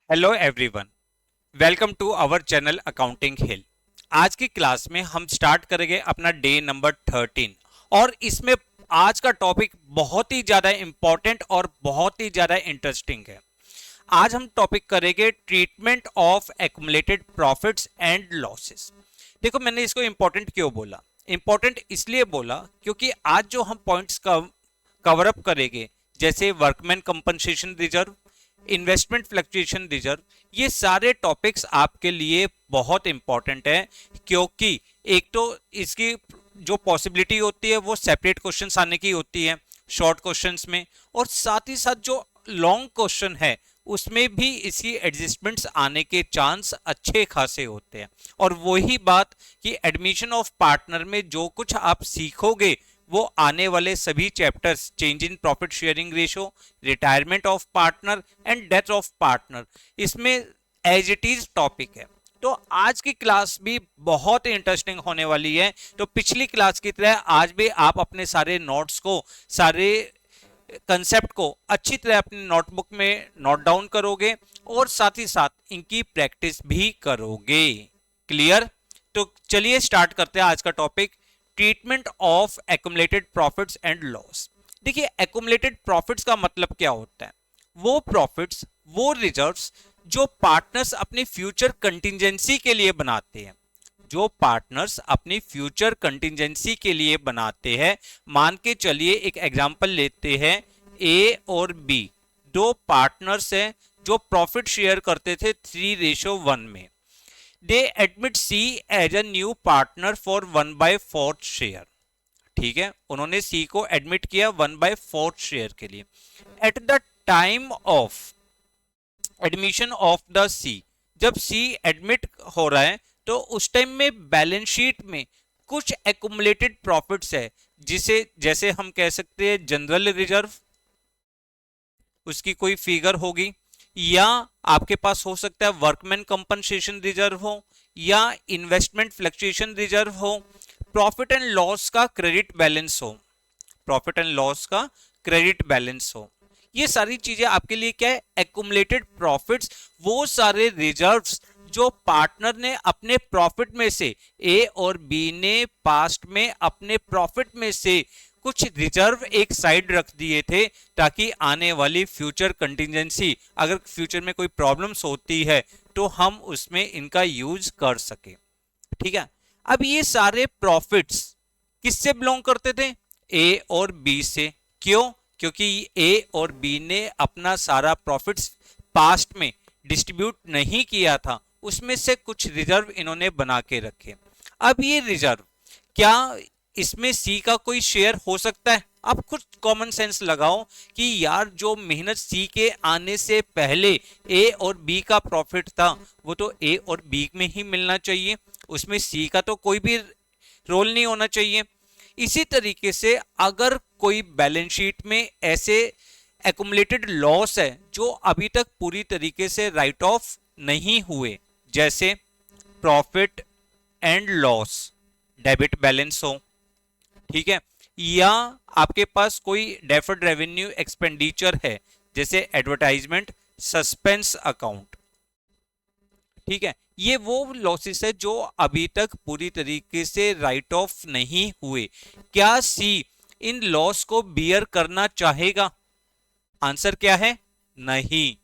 Hello everyone, welcome to our channel accounting hill. आज की class में हम स्टार्ट करेंगे अपना डे नंबर 13 और इसमें आज का टॉपिक बहुत ही ज़्यादा इम्पोर्टेंट और बहुत ही ज़्यादा इंटरेस्टिंग है। आज हम टॉपिक करेंगे treatment of accumulated profits and losses. देखो, मैंने इसको इम्पोर्टेंट क्यों बोला? इम्पोर्टेंट इसलिए बोला क्योंकि आज जो हम पॉइंट्स कवर अप करेंगे, जैसे workman compensation reserve, investment fluctuation reserve, ये सारे टॉपिक्स आपके लिए बहुत इंपॉर्टेंट है। क्योंकि एक तो इसकी जो पॉसिबिलिटी होती है वो सेपरेट क्वेश्चंस आने की होती है शॉर्ट क्वेश्चंस में, और साथ ही साथ जो लॉन्ग क्वेश्चन है उसमें भी इसकी एडजस्टमेंट्स आने के चांस अच्छे खासे होते हैं। और वही बात कि एडमिशन ऑफ पार्टनर में जो कुछ आप सीखोगे वो आने वाले सभी chapters, change in profit sharing ratio, retirement of partner and death of partner, इसमें एज इट इज टॉपिक है। तो आज की क्लास भी बहुत ही इंटरेस्टिंग होने वाली है। तो पिछली क्लास की तरह आज भी आप अपने सारे नोट्स को, सारे कंसेप्ट को अच्छी तरह अपनी नोटबुक में नोट डाउन करोगे और साथ ही साथ इनकी प्रैक्टिस भी करोगे। क्लियर? तो चलिए स्टार्ट करते हैं आज का topic, treatment of accumulated profits and loss. देखिए, एक्युमुलेटेड प्रॉफिट्स का मतलब क्या होता है? वो प्रॉफिट्स, वो रिजर्व्स जो पार्टनर्स अपनी फ्यूचर कंटिजेंसी के लिए बनाते हैं, जो पार्टनर्स अपनी फ्यूचर कंटिजेंसी के लिए बनाते हैं। मान के चलिए, एक एग्जांपल लेते हैं, ए और बी दो पार्टनर्स हैं जो प्रॉफिट शेयर करते थे 3:1 में। They admit C as a new partner for 1/4 share. ठीक है, उन्होंने सी को एडमिट किया 1/4 शेयर के लिए। At the time of admission of the C, जब सी एडमिट हो रहा है तो उस टाइम में बैलेंस शीट में कुछ एक्युमुलेटेड प्रॉफिट्स है, जिसे जैसे हम कह सकते हैं जनरल रिजर्व, उसकी कोई फिगर होगी, या आपके पास हो सकता है वर्कमैन कंपनसेशन रिजर्व हो, या इन्वेस्टमेंट फ्लक्चुएशन रिजर्व हो, प्रॉफिट एंड लॉस का क्रेडिट बैलेंस हो, प्रॉफिट एंड लॉस का क्रेडिट बैलेंस हो। ये सारी चीजें आपके लिए क्या है? एक्युमुलेटेड प्रॉफिट्स, वो सारे रिजर्व्स जो पार्टनर ने अपने प्रॉफिट में से, ए और बी ने पास्ट में अपने प्रॉफिट में से कुछ रिजर्व एक साइड रख दिए थे, ताकि आने वाली फ्यूचर कंटिजेंसी, अगर फ्यूचर में कोई प्रॉब्लम्स होती है तो हम उसमें इनका यूज कर सके। ठीक है, अब ये सारे प्रॉफिट्स किससे बिलोंग करते थे? ए और बी से। क्यों? क्योंकि ए और बी ने अपना सारा प्रॉफिट्स पास्ट में डिस्ट्रीब्यूट नहीं किया था, उसमें से कुछ रिजर्व इन्होंने बना के रखे। अब ये रिजर्व, क्या इसमें सी का कोई शेयर हो सकता है? आप खुद कॉमन सेंस लगाओ कि यार, जो मेहनत सी के आने से पहले ए और बी का प्रॉफिट था वो तो ए और बी में ही मिलना चाहिए, उसमें सी का तो कोई भी रोल नहीं होना चाहिए। इसी तरीके से अगर कोई बैलेंस शीट में ऐसे एक्युमुलेटेड लॉस है जो अभी तक पूरी तरीके से राइट ऑफ नहीं हुए, जैसे profit and loss debit balance हो, ठीक है, या आपके पास कोई डेफर्ड रेवेन्यू एक्सपेंडिचर है, जैसे एडवर्टाइजमेंट सस्पेंस अकाउंट, ठीक है, ये वो लॉसेस है जो अभी तक पूरी तरीके से राइट ऑफ नहीं हुए। क्या सी इन लॉस को बियर करना चाहेगा? आंसर क्या है? नहीं।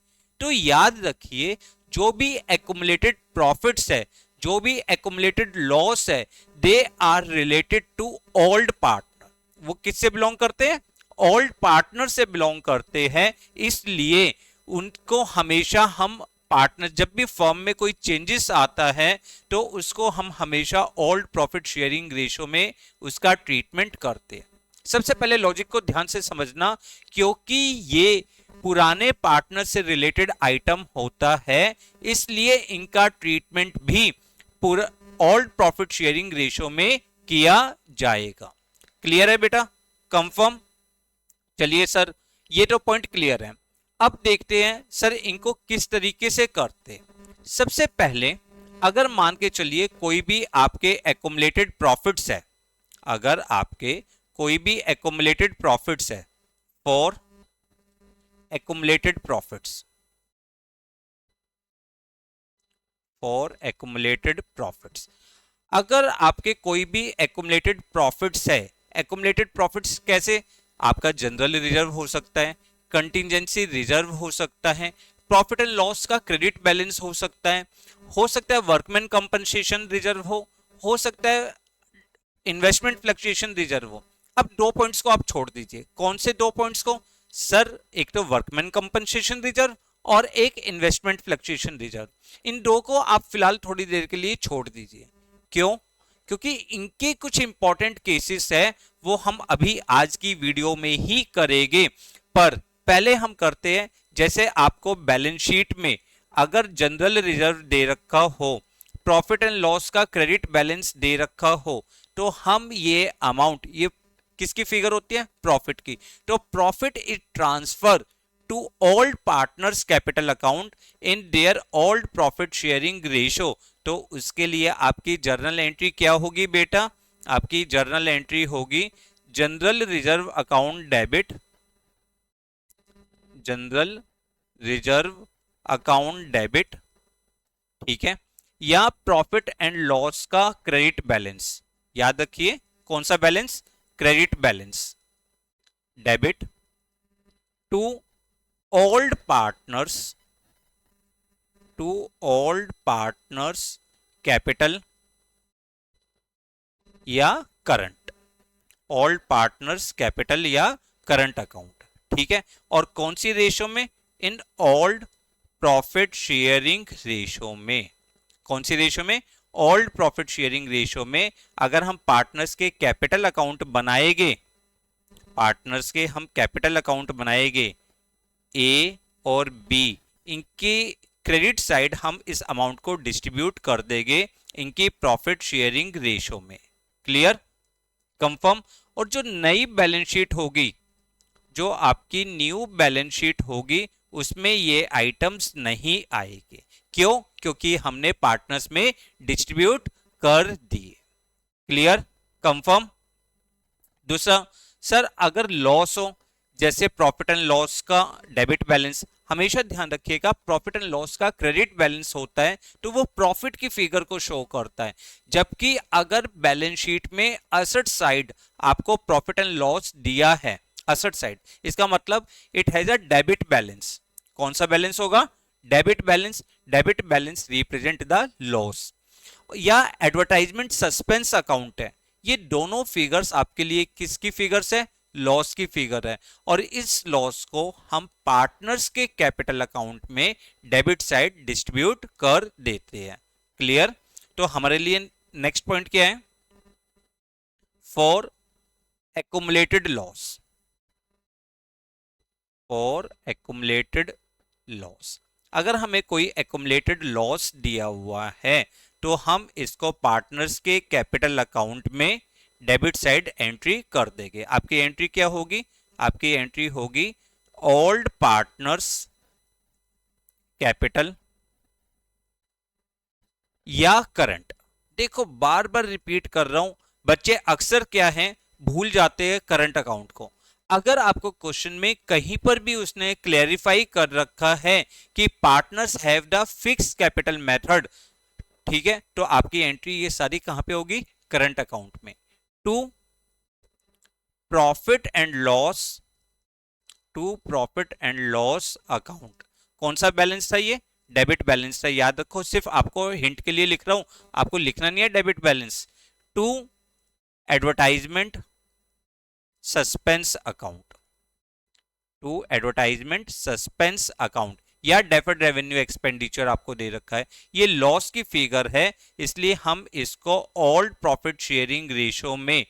तो याद रखिए, जो भी एक्युमुलेटेड प्रॉफिट्स है, जो भी एक्युमुलेटेड लॉस है, they are related to old partner. वो किससे बिलोंग करते हैं? ओल्ड पार्टनर से बिलोंग करते हैं। इसलिए उनको हमेशा हम पार्टनर, जब भी फर्म में कोई चेंजेस आता है तो उसको हम हमेशा ओल्ड प्रॉफिट शेयरिंग रेशो में उसका ट्रीटमेंट करते हैं। सबसे पहले लॉजिक को ध्यान से समझना, क्योंकि ये पुराने पार्टनर से रिलेटेड आइटम होता है, इसलिए इनका ट्रीटमेंट भी पूरा ओल्ड प्रॉफिट शेयरिंग रेशो में किया जाएगा। क्लियर है बेटा? कंफर्म? चलिए सर, ये तो पॉइंट क्लियर है। अब देखते हैं सर इनको किस तरीके से करते हैं। सबसे पहले, अगर मान के चलिए कोई भी आपके एक्युमुलेटेड प्रॉफिट्स है, अगर आपके कोई भी एक्युमुलेटेड प्रॉफिट्स है, for accumulated profits, for accumulated profits. अगर आपके कोई भी एक्यूमुलेटेड प्रॉफिट्स है, एक्यूमुलेटेड प्रॉफिट्स कैसे, आपका जनरल रिजर्व हो सकता है, कंटिजेंसी रिजर्व हो सकता है, प्रॉफिट एंड लॉस का क्रेडिट बैलेंस हो सकता है वर्कमैन कंपनसेशन रिजर्व हो सकता है इन्वेस्टमेंट फ्लक्चुएशन रिजर्व हो। अब दो पॉइंट्स को आप छोड़ दीजिए। कौन से दो पॉइंट्स को सर? एक तो वर्कमैन कंपनसेशन रिजर्व और एक इन्वेस्टमेंट फ्लक्चुएशन रिजर्व। इन दो को आप फिलहाल थोड़ी देर के लिए छोड़ दीजिए। क्यों? क्योंकि इनके कुछ इंपॉर्टेंट केसेस है, वो हम अभी आज की वीडियो में ही करेंगे। पर पहले हम करते हैं, जैसे आपको बैलेंस शीट में अगर जनरल रिजर्व दे रखा हो, प्रॉफिट एंड लॉस का क्रेडिट बैलेंस दे रखा हो, तो हम ये अमाउंट, ये किसकी फिगर होती है? प्रॉफिट की। तो profit is transfer to old partners capital account in their old profit sharing ratio. तो उसके लिए आपकी जर्नल एंट्री क्या होगी बेटा? आपकी जर्नल एंट्री होगी general reserve account debit, general reserve account debit, ठीक है, या प्रॉफिट एंड लॉस का क्रेडिट बैलेंस। याद रखिए कौन सा balance? Credit balance, debit to old partners, to old partners capital या करंट, ओल्ड पार्टनर्स कैपिटल या करंट अकाउंट, ठीक है। और कौन सी रेशो में? In old profit sharing ratio में। कौन सी रेशो में? ओल्ड प्रॉफिट शेयरिंग रेशो में। अगर हम पार्टनर्स के कैपिटल अकाउंट बनाएंगे, पार्टनर्स के हम कैपिटल अकाउंट बनाएंगे ए और बी, इनकी क्रेडिट साइड हम इस अमाउंट को डिस्ट्रीब्यूट कर देंगे इनकी प्रॉफिट शेयरिंग रेशो में। क्लियर? कंफर्म? और जो नई बैलेंस शीट होगी, जो आपकी न्यू बैलेंस शीट होगी, उसमें ये आइटम्स नहीं आएंगे। क्यों? क्योंकि हमने पार्टनर्स में डिस्ट्रीब्यूट कर दिए। क्लियर? कंफर्म? दूसरा, सर अगर लॉस हो, जैसे प्रॉफिट एंड लॉस का डेबिट बैलेंस, हमेशा ध्यान रखिएगा प्रॉफिट एंड लॉस का क्रेडिट बैलेंस होता है तो वो प्रॉफिट की फिगर को शो करता है, जबकि अगर बैलेंस शीट में असेट साइड आपको प्रॉफिट एंड लॉस दिया है, असेट साइड, इसका मतलब it has a debit balance. कौन सा बैलेंस होगा? Debit balance. Debit balance represent the loss. या एडवर्टाइजमेंट सस्पेंस अकाउंट है, ये दोनों फिगर्स आपके लिए किसकी फिगर्स है? लॉस की फिगर है। और इस लॉस को हम पार्टनर्स के कैपिटल अकाउंट में डेबिट साइड डिस्ट्रीब्यूट कर देते हैं। क्लियर? तो हमारे लिए नेक्स्ट पॉइंट क्या है? For accumulated loss, for accumulated loss, अगर हमें कोई एक्युमुलेटेड लॉस दिया हुआ है तो हम इसको पार्टनर्स के कैपिटल अकाउंट में डेबिट साइड एंट्री कर देंगे। आपकी एंट्री क्या होगी? आपकी एंट्री होगी ओल्ड पार्टनर्स कैपिटल या करंट। देखो बार बार रिपीट कर रहा हूं, बच्चे अक्सर क्या है, भूल जाते हैं करंट अकाउंट को। अगर आपको क्वेश्चन में कहीं पर भी उसने क्लैरिफाई कर रखा है कि partners have the fix capital method, ठीक है, तो आपकी एंट्री ये सारी कहां पे होगी? करंट अकाउंट में। To profit and loss, to profit and loss account. कौन सा बैलेंस था ये? डेबिट बैलेंस था। याद रखो, सिर्फ आपको हिंट के लिए लिख रहा हूं, आपको लिखना नहीं है debit balance. To advertisement suspense account, to advertisement suspense account या डेफर्ड रेवेन्यू एक्सपेंडिचर आपको दे रखा है, ये लॉस की फिगर है, इसलिए हम इसको ओल्ड प्रॉफिट शेयरिंग रेशो में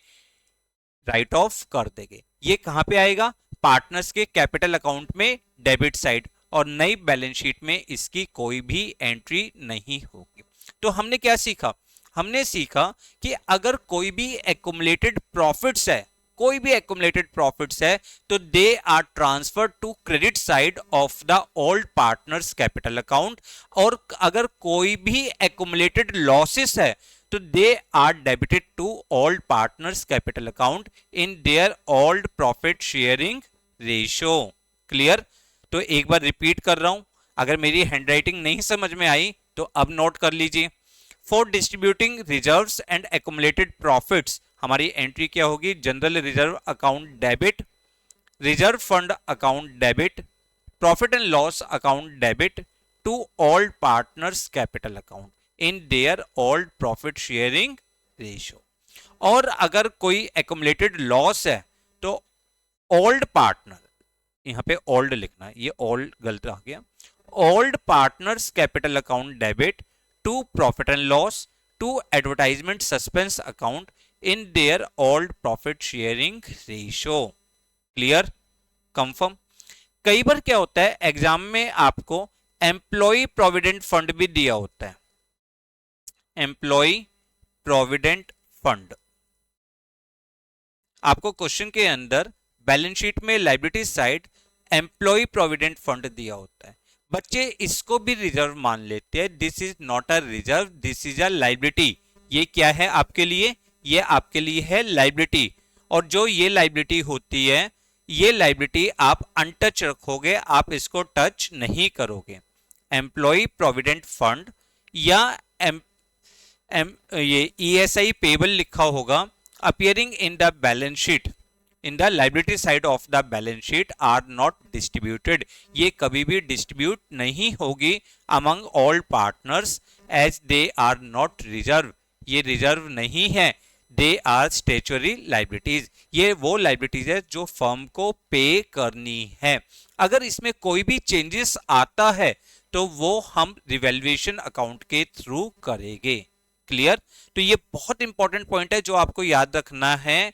राइट ऑफ कर देंगे। ये कहां पे आएगा? पार्टनर्स के कैपिटल अकाउंट में डेबिट साइड, और नई बैलेंस शीट में इसकी कोई भी एंट्री नहीं होगी। तो हमने क्या सीखा? हमने सीखा कि अगर कोई भी एक्युमुलेटेड प्रॉफिट्स है, कोई भी एक्युमुलेटेड प्रॉफिट्स है, तो they are transfer to credit side of the old partners capital account, और अगर कोई भी एक्युमुलेटेड लॉसेस है तो they are debited to old partners capital account in their old profit sharing ratio. Clear? तो एक बार रिपीट कर रहा हूं, अगर मेरी हैंडराइटिंग नहीं समझ में आई तो अब नोट कर लीजिए, for distributing reserves and accumulated profits हमारी एंट्री क्या होगी, general reserve account debit, reserve fund account debit, profit and loss account debit to all partners capital account in their old profit sharing ratio. और अगर कोई accumulated loss है तो old partner, यहां पे ओल्ड लिखना है, ये ओल्ड गलत आ गया, old partners capital account debit to profit and loss to advertisement suspense account in their old profit sharing ratio. Clear, confirm. कई बार क्या होता है एग्जाम में आपको एम्प्लॉय प्रोविडेंट फंड भी दिया होता है, एम्प्लॉय प्रोविडेंट फंड, आपको क्वेश्चन के अंदर बैलेंस शीट में liability side employee provident fund दिया होता है, बच्चे इसको भी रिजर्व मान लेते हैं, this is not a reserve, this is a liability. ये क्या है आपके लिए, ये आपके लिए है लायबिलिटी, और जो ये लायबिलिटी होती है ये लायबिलिटी आप अनटच रखोगे, आप इसको टच नहीं करोगे। एम्प्लॉय प्रोविडेंट फंड या ये ESI पेबल लिखा होगा, appearing in the balance sheet in the liability side of the balance sheet are not distributed, ये कभी भी डिस्ट्रीब्यूट नहीं होगी among all partners as they are not reserve, ये रिजर्व नहीं है, दे आर स्टेचुअरी लाइबिलिटीज, ये वो लाइबिलिटीज है जो फर्म को पे करनी है। अगर इसमें कोई भी चेंजेस आता है तो वो हम रिवैल्यूएशन अकाउंट के थ्रू करेंगे। क्लियर, तो ये बहुत इंपॉर्टेंट पॉइंट है जो आपको याद रखना है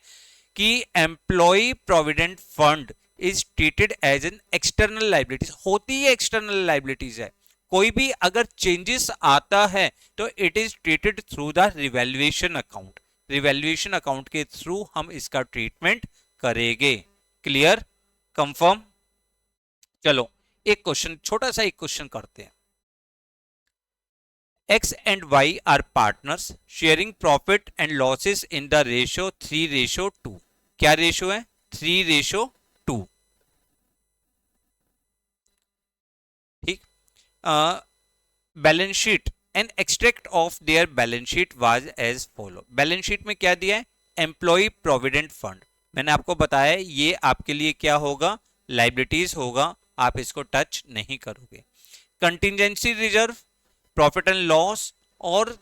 कि employee provident fund is treated as an external liabilities, होती है एक्सटर्नल लाइबिलिटीज है, कोई भी अगर चेंजेस आता है तो it is treated through the revaluation account, revaluation account के थ्रू हम इसका ट्रीटमेंट करेंगे। Clear, confirm. चलो एक क्वेश्चन, छोटा सा एक क्वेश्चन करते हैं। X and Y are partners sharing profit and losses in the ratio 3:2। क्या रेशियो है, 3:2। ठीक, balance sheet and extract of their balance sheet was as follow. Balance sheet में क्या दिया है, एम्प्लॉय प्रोविडेंट फंड, मैंने आपको बताया ये आपके लिए क्या होगा, लाइबिलिटीज होगा, आप इसको टच नहीं करोगे। Contingency reserve, profit and loss और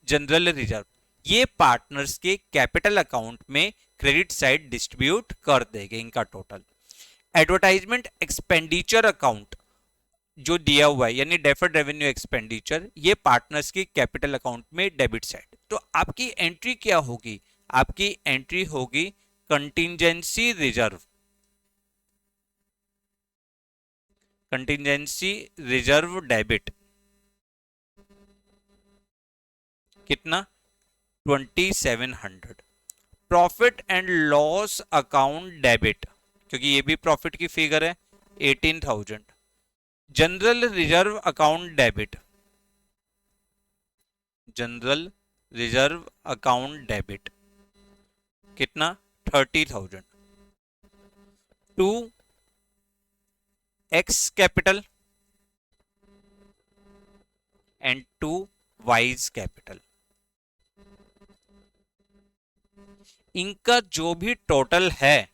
जनरल रिजर्व, ये पार्टनर्स के कैपिटल अकाउंट में क्रेडिट साइड डिस्ट्रीब्यूट कर देंगे इनका टोटल। एडवर्टाइजमेंट एक्सपेंडिचर अकाउंट जो दिया हुआ है यानी डेफर्ड रेवेन्यू एक्सपेंडिचर, ये पार्टनर्स के कैपिटल अकाउंट में डेबिट साइड, तो आपकी एंट्री क्या होगी, आपकी एंट्री होगी contingency reserve, contingency reserve debit, कितना 2700। Profit and loss account debit, क्योंकि ये भी प्रॉफिट की फिगर है, 18,000। General reserve account debit, general reserve account debit कितना 30,000 to X capital and to Y's capital. इनका जो भी टोटल है,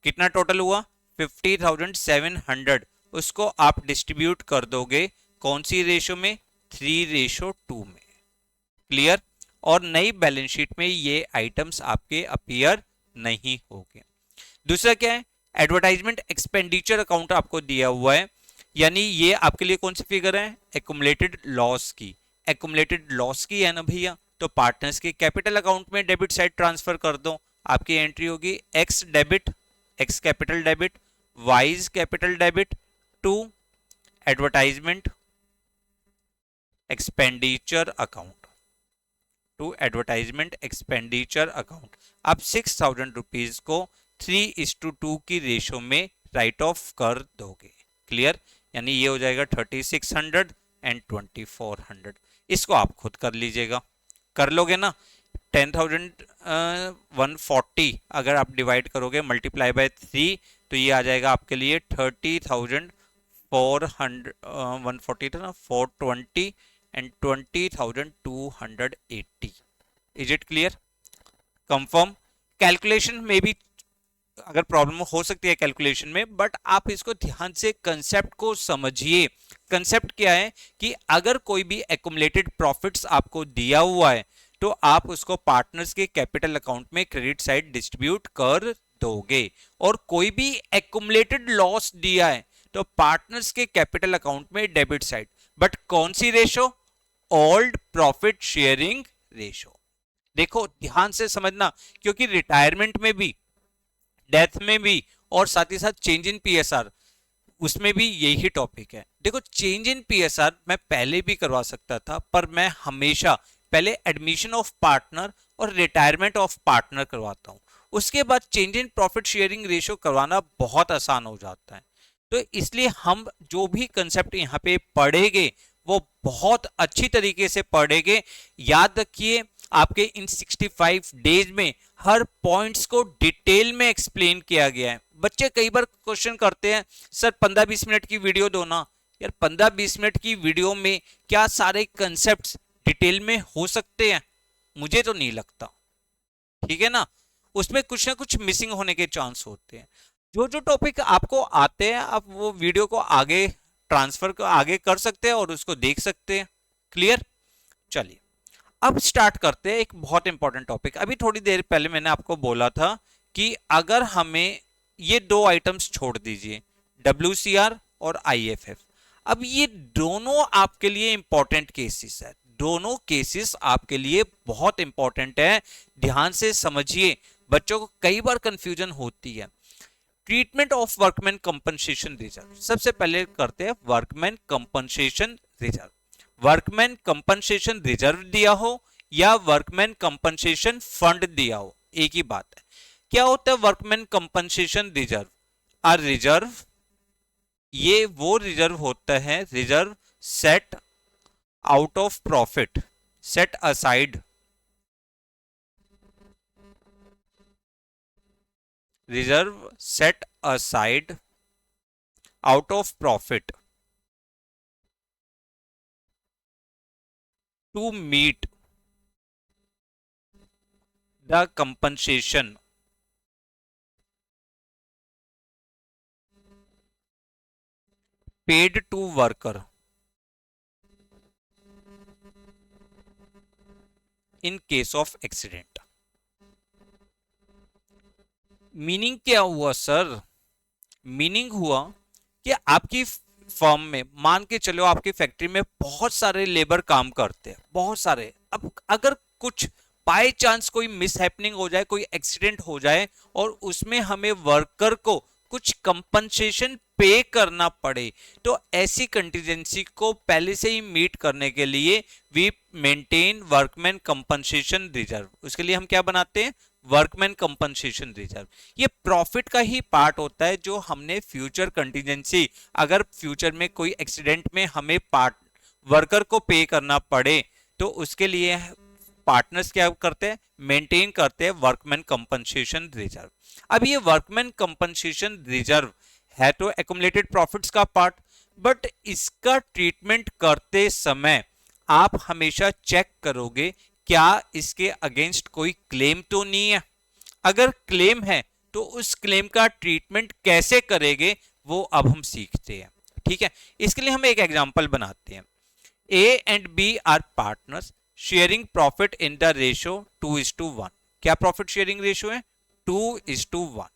कितना टोटल हुआ 50,700, उसको आप डिस्ट्रीब्यूट कर दोगे कौन सी रेशो में, 3:2 में। क्लियर, और नई बैलेंस शीट में ये आइटम्स आपके अपीयर नहीं होंगे। दूसरा क्या है, एडवर्टाइजमेंट एक्सपेंडिचर अकाउंट आपको दिया हुआ है, यानी ये आपके लिए कौन सी फिगर है, एक्युमुलेटेड लॉस की, एक्युमुलेटेड लॉस की है ना भैया, तो पार्टनर्स के कैपिटल अकाउंट में डेबिट साइड ट्रांसफर कर दो, आपकी एंट्री होगी X debit, X capital debit, Y's capital debit to advertisement expenditure account, to advertisement expenditure account. आप 6,000 रुपीज को 3:2 की रेशो में राइट ऑफ कर दोगे। क्लियर, यानी ये हो जाएगा 3600 एंड 2400। इसको आप खुद कर लीजिएगा, कर लोगे ना, 10,140 अगर आप डिवाइड करोगे मल्टीप्लाई बाय 3 तो ये आ जाएगा आपके लिए 30,400, 140 था ना, 420 and 20,280. Is it clear? Confirm. Calculation में भी अगर प्रॉब्लम हो सकती है कैलकुलेशन में, बट आप इसको ध्यान से कंसेप्ट को समझिए। कंसेप्ट क्या है कि अगर कोई भी एक्युमुलेटेड प्रॉफिट्स आपको दिया हुआ है तो आप उसको पार्टनर्स के कैपिटल अकाउंट में क्रेडिट साइड डिस्ट्रीब्यूट कर दोगे, और कोई भी एक्युमुलेटेड लॉस दिया है तो पार्टनर्स के कैपिटल अकाउंट में डेबिट साइड। बट कौन सी ratio? Old profit sharing ratio. देखो ध्यान से समझना, क्योंकि रिटायरमेंट में भी, डेथ में भी, और साथ ही साथ चेंज इन पीएसआर, उसमें भी यही टॉपिक है। देखो चेंज इन पीएसआर मैं पहले भी करवा सकता था, पर मैं हमेशा पहले एडमिशन ऑफ पार्टनर और रिटायरमेंट ऑफ पार्टनर करवाता हूं, उसके बाद change in profit sharing ratio करवाना बहुत आसान हो जाता है। तो इसलिए हम जो भी कंसेप्ट यहाँ पे पढ़ेंगे वो बहुत अच्छी तरीके से पढ़ेंगे। याद रखिए आपके इन 65 डेज में हर पॉइंट्स को डिटेल में एक्सप्लेन किया गया है। बच्चे कई बार क्वेश्चन करते हैं सर 15-20 मिनट की वीडियो दो ना। यार 15-20 मिनट की वीडियो में क्या सारे कंसेप्ट्स डिटेल में हो सकते हैं? मुझे तो नहीं लगता, ठीक है ना। उसमें कुछ ना कुछ मिसिंग होने के चांस होते हैं। जो जो टॉपिक आपको आते हैं आप वो वीडियो को आगे ट्रांसफर को आगे कर सकते हैं और उसको देख सकते हैं। क्लियर? चलिए अब स्टार्ट करते हैं एक बहुत इंपॉर्टेंट टॉपिक। अभी थोड़ी देर पहले मैंने आपको बोला था कि अगर हमें ये दो आइटम्स छोड़ दीजिए, WCR और IFF, अब ये दोनों आपके लिए इंपॉर्टेंट केसेस है। दोनों केसेस आपके लिए बहुत इंपॉर्टेंट है, ध्यान से समझिए। बच्चों को कई बार कंफ्यूजन होती है। Treatment of workman compensation reserve, सबसे पहले करते हैं workman compensation reserve. Workman compensation reserve दिया हो या वर्कमैन कंपनसेशन फंड दिया हो, एक ही बात है। क्या होता है वर्कमैन कंपनसेशन रिजर्व? आ रिजर्व, ये वो रिजर्व होता है, reserve set out of profit, set aside, reserve set aside out of profit to meet the compensation paid to worker in case of accident। Meaning क्या हुआ सर? मीनिंग हुआ कि आपकी firm में, मान के चलो आपकी फैक्ट्री में बहुत सारे लेबर काम करते हैं, बहुत सारे। अब अगर कुछ बाय चांस कोई मिसहैपनिंग हो जाए, कोई एक्सीडेंट हो जाए और उसमें हमें वर्कर को कुछ कंपनसेशन पे करना पड़े, तो ऐसी कंटीजेंसी को पहले से ही मीट करने के लिए we maintain workman compensation reserve. उसके लिए हम क्या बनाते हैं? Workman compensation reserve. ये प्रॉफिट का ही पार्ट होता है जो हमने फ्यूचर कंटीजेंसी, अगर फ्यूचर में कोई एक्सीडेंट में हमें पार्ट वर्कर को पे करना पड़े तो उसके लिए पार्टनर्स क्या करते हैं? मेंटेन करते हैं वर्कमैन कंपनसेशन रिजर्व। अब ये वर्कमैन कंपनसेशन रिजर्व है तो एक्युमुलेटेड प्रॉफिट्स का पार्ट, बट इसका ट्रीटमेंट करते समय आप हमेशा चेक करोगे क्या इसके अगेंस्ट कोई क्लेम तो नहीं है। अगर क्लेम है तो उस क्लेम का ट्रीटमेंट कैसे करेंगे वो अब हम सीखते हैं, ठीक है। इसके लिए हम एक एग्जांपल बनाते हैं। A and B are partners sharing profit in the ratio 2:1। क्या प्रॉफिट शेयरिंग रेशियो है? 2:1।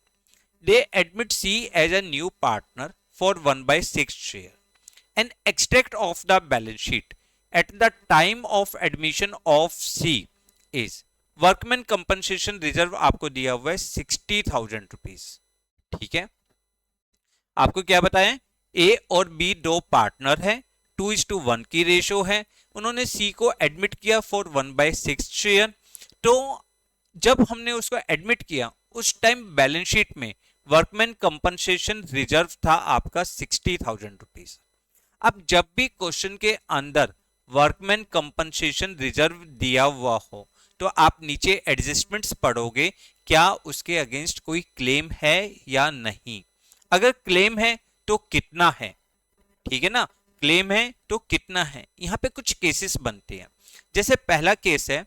They admit C as a new partner for 1/6 share. An extract of the balance sheet at the time of admission of C is workman compensation reserve आपको दिया हुआ है 60,000 rupees, ठीक है। आपको क्या बताएं? ए और बी दो पार्टनर है, 2:1 की रेशो है। उन्होंने सी को एडमिट किया फॉर 1/6 शेयर। तो जब हमने उसको एडमिट किया उस टाइम बैलेंस शीट में वर्कमैन कंपनसेशन रिजर्व था आपका 60,000 रुपीज। अब जब भी क्वेश्चन के अंदर वर्कमैन कंपनसेशन रिजर्व दिया हुआ हो तो आप नीचे एडजस्टमेंट्स पढ़ोगे, क्या उसके अगेंस्ट कोई क्लेम है या नहीं। अगर क्लेम है तो कितना है, ठीक है ना। क्लेम है तो कितना है। यहाँ पे कुछ केसेस बनते हैं। जैसे पहला केस है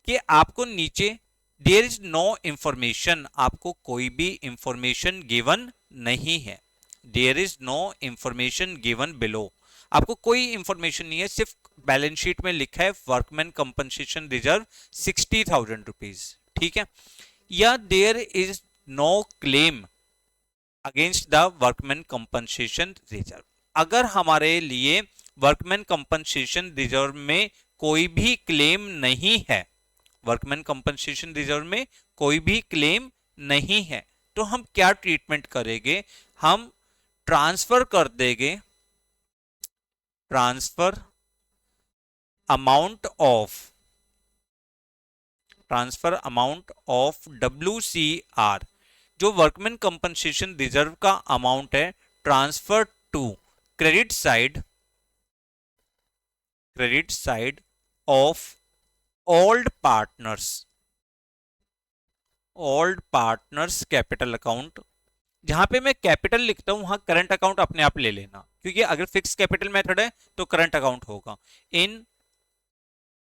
कि आपको नीचे देयर इज नो इंफॉर्मेशन, आपको कोई भी इंफॉर्मेशन गिवन नहीं है। There is no information given below, आपको कोई इंफॉर्मेशन नहीं है, सिर्फ बैलेंस शीट में लिखा है वर्कमैन कंपनसेशन रिजर्व 60,000 रुपीज, ठीक है। या there is no claim against the workman compensation reserve, अगर हमारे लिए वर्कमैन कंपनसेशन रिजर्व में कोई भी क्लेम नहीं है, वर्कमैन कंपनसेशन रिजर्व में कोई भी क्लेम नहीं है, तो हम क्या ट्रीटमेंट करेंगे, हम ट्रांसफर कर देंगे, ट्रांसफर अमाउंट ऑफ WCR, जो वर्कमैन कंपनसेशन रिजर्व का अमाउंट है, transfer to credit side of old partners capital account. जहां पे मैं कैपिटल लिखता हूं वहां करंट अकाउंट अपने आप ले लेना, क्योंकि अगर फिक्स कैपिटल मेथड है तो करंट अकाउंट होगा। In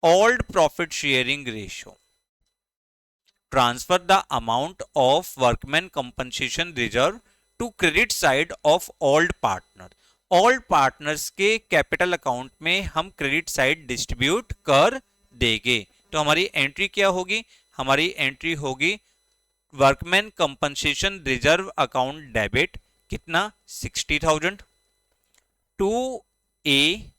old profit sharing ratio transfer the amount of workman compensation reserve to credit side of old partners के कैपिटल अकाउंट में हम क्रेडिट साइड डिस्ट्रीब्यूट कर देंगे। तो हमारी एंट्री क्या होगी, हमारी एंट्री होगी workman compensation reserve account debit, कितना 60,000 टू ए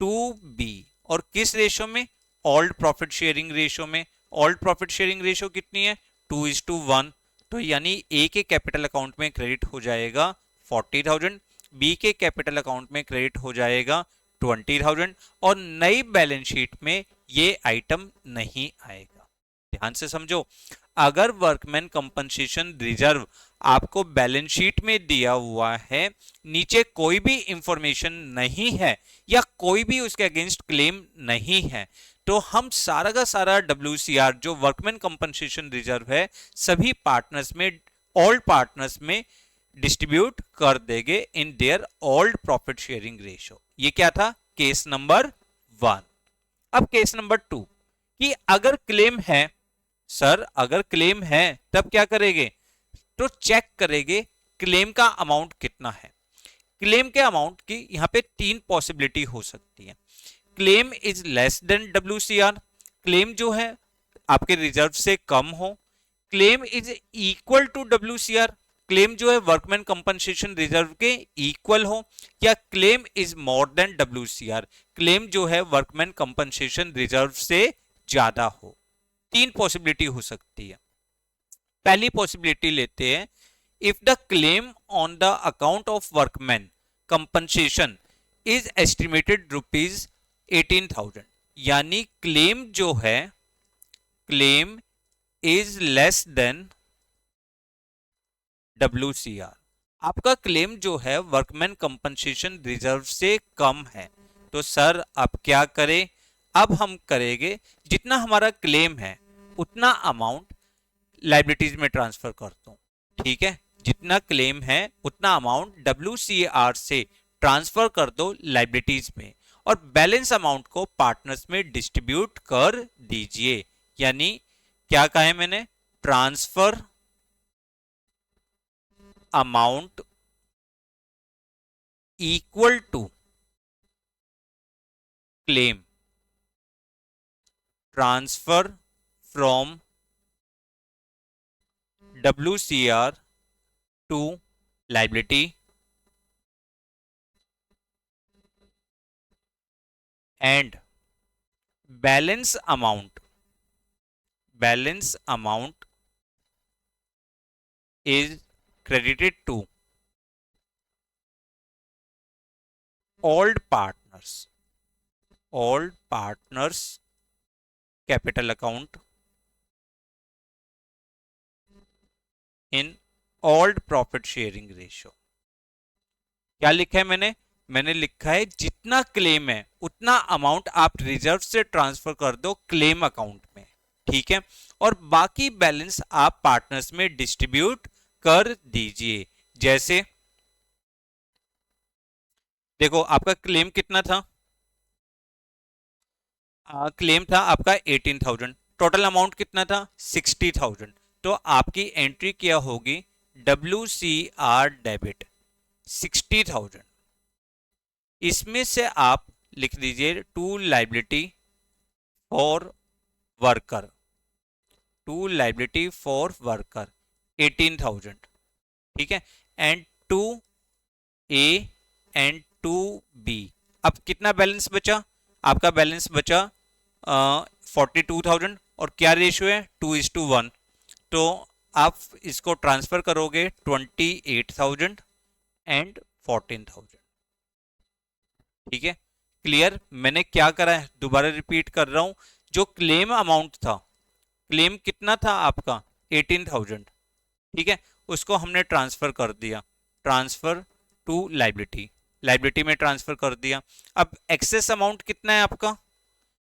टू बी, और किस रेशो में, ओल्ड प्रॉफिट शेयरिंग रेशो में। ओल्ड प्रॉफिट शेयरिंग रेशो कितनी है, 2:1, तो यानी ए के कैपिटल अकाउंट में क्रेडिट हो जाएगा 40,000, बी के कैपिटल अकाउंट में क्रेडिट हो जाएगा 20,000, और नई बैलेंस शीट में ये आइटम नहीं आएगा। ध्यान से समझो, अगर वर्कमैन कंपनसेशन रिजर्व आपको बैलेंस शीट में दिया हुआ है, नीचे कोई भी इंफॉर्मेशन नहीं है या कोई भी उसके अगेंस्ट क्लेम नहीं है, तो हम सारा का सारा WCR जो वर्कमैन कंपनसेशन रिजर्व है सभी पार्टनर्स में, ओल्ड पार्टनर्स में डिस्ट्रीब्यूट कर देंगे इन their old profit sharing ratio. ये क्या था, केस नंबर 1। अब केस नंबर 2 कि अगर क्लेम है, सर अगर क्लेम है तब क्या करेंगे, तो चेक करेंगे क्लेम का अमाउंट कितना है। क्लेम के अमाउंट की यहां पे 3 पॉसिबिलिटी हो सकती है। Claim is less than WCR, claim जो है आपके रिजर्व से कम हो। Claim is equal to WCR, claim जो है वर्कमैन कंपनसेशन रिजर्व के इक्वल हो। या claim is more than WCR, claim जो है वर्कमैन कंपनसेशन रिजर्व से ज्यादा हो। 3 पॉसिबिलिटी हो सकती है। पहली पॉसिबिलिटी लेते हैं, if the claim on the account of workman compensation is estimated ₹18,000, यानी क्लेम जो है, claim is less than WCR, आपका क्लेम जो है वर्कमैन कंपनसेशन रिजर्व से कम है। तो सर अब क्या करें, अब हम करेंगे जितना हमारा क्लेम है उतना अमाउंट लाइबिलिटीज में ट्रांसफर करता हूं, ठीक है। जितना क्लेम है उतना अमाउंट WCR से ट्रांसफर कर दो लाइबिलिटीज में, और बैलेंस अमाउंट को पार्टनर्स में डिस्ट्रीब्यूट कर दीजिए। यानी क्या कहा है मैंने, transfer amount equal to claim, transfer from WCR to liability and balance amount is credited to old partners capital account in old profit sharing ratio। क्या लिखा है मैंने लिखा है जितना क्लेम है उतना अमाउंट आप रिजर्व से ट्रांसफर कर दो क्लेम अकाउंट में, ठीक है, और बाकी बैलेंस आप पार्टनर्स में डिस्ट्रीब्यूट कर दीजिए। जैसे देखो आपका क्लेम कितना था, क्लेम था आपका 18,000, टोटल अमाउंट कितना था 60,000। तो आपकी एंट्री क्या होगी, WCR डेबिट 60,000। इसमें से आप लिख दीजिए to liability for worker, to liability for worker 18,000, ठीक है, and to A and to B. अब कितना बैलेंस बचा, आपका बैलेंस बचा 42,000, और क्या रेशियो है 2:1। तो आप इसको ट्रांसफर करोगे 28,000 एंड 14,000, ठीक है। क्लियर, मैंने क्या करा है दोबारा रिपीट कर रहा हूं, जो क्लेम अमाउंट था, क्लेम कितना था आपका 18,000, ठीक है, उसको हमने ट्रांसफर कर दिया, ट्रांसफर टू लाइबिलिटी, लाइबिलिटी में ट्रांसफर कर दिया। अब एक्सेस अमाउंट कितना है आपका,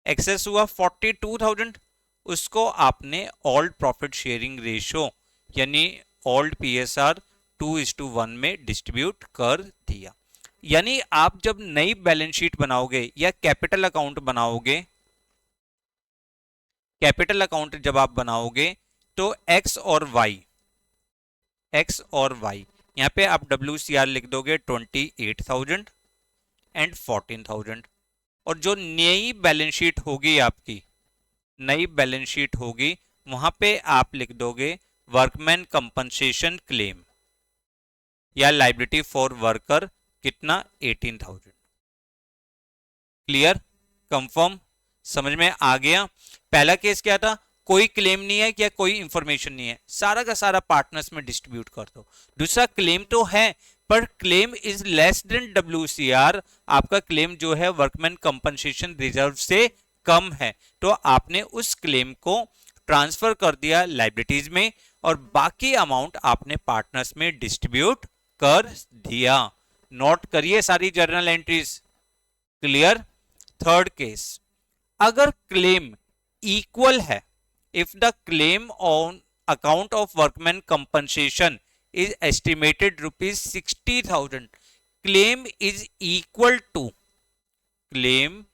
एक्सेस हुआ 42,000, उसको आपने ओल्ड प्रॉफिट शेयरिंग रेशियो यानी ओल्ड PSR 2:1 में डिस्ट्रीब्यूट कर दिया। यानी आप जब नई बैलेंस शीट बनाओगे या कैपिटल अकाउंट बनाओगे, कैपिटल अकाउंट जब आप बनाओगे तो एक्स और वाई, एक्स और वाई, यहां पे आप WCR लिख दोगे 28,000 एंड 14,000। और जो नई बैलेंस शीट होगी आपकी, नई बैलेंस शीट होगी, वहां पे आप लिख दोगे वर्कमैन कंपनसेशन क्लेम या लाइबिलिटी फॉर वर्कर कितना 18,000। क्लियर, कंफर्म, समझ में आ गया। पहला केस क्या था, कोई क्लेम नहीं है या कोई इंफॉर्मेशन नहीं है, सारा का सारा पार्टनर्स में डिस्ट्रीब्यूट कर दो। दूसरा क्लेम तो है पर claim is less than WCR, आपका क्लेम जो है वर्कमैन कंपनसेशन रिजर्व से कम है, तो आपने उस क्लेम को ट्रांसफर कर दिया लाइबिलिटीज में और बाकी अमाउंट आपने पार्टनर्स में डिस्ट्रीब्यूट कर दिया। नोट करिए सारी journal entries. Clear. Third case, अगर क्लेम इक्वल है, if the claim on account of workman compensation is estimated ₹60,000, claim is equal to, claim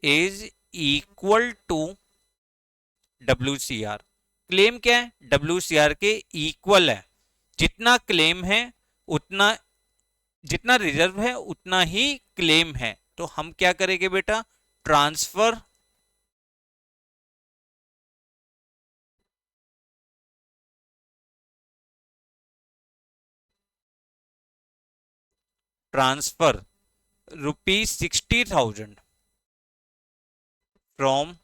is equal to WCR। Claim क्या है, WCR के इक्वल है, जितना क्लेम है उतना, जितना रिजर्व है उतना ही क्लेम है। तो हम क्या करेंगे बेटा, transfer transfer ₹60,000 from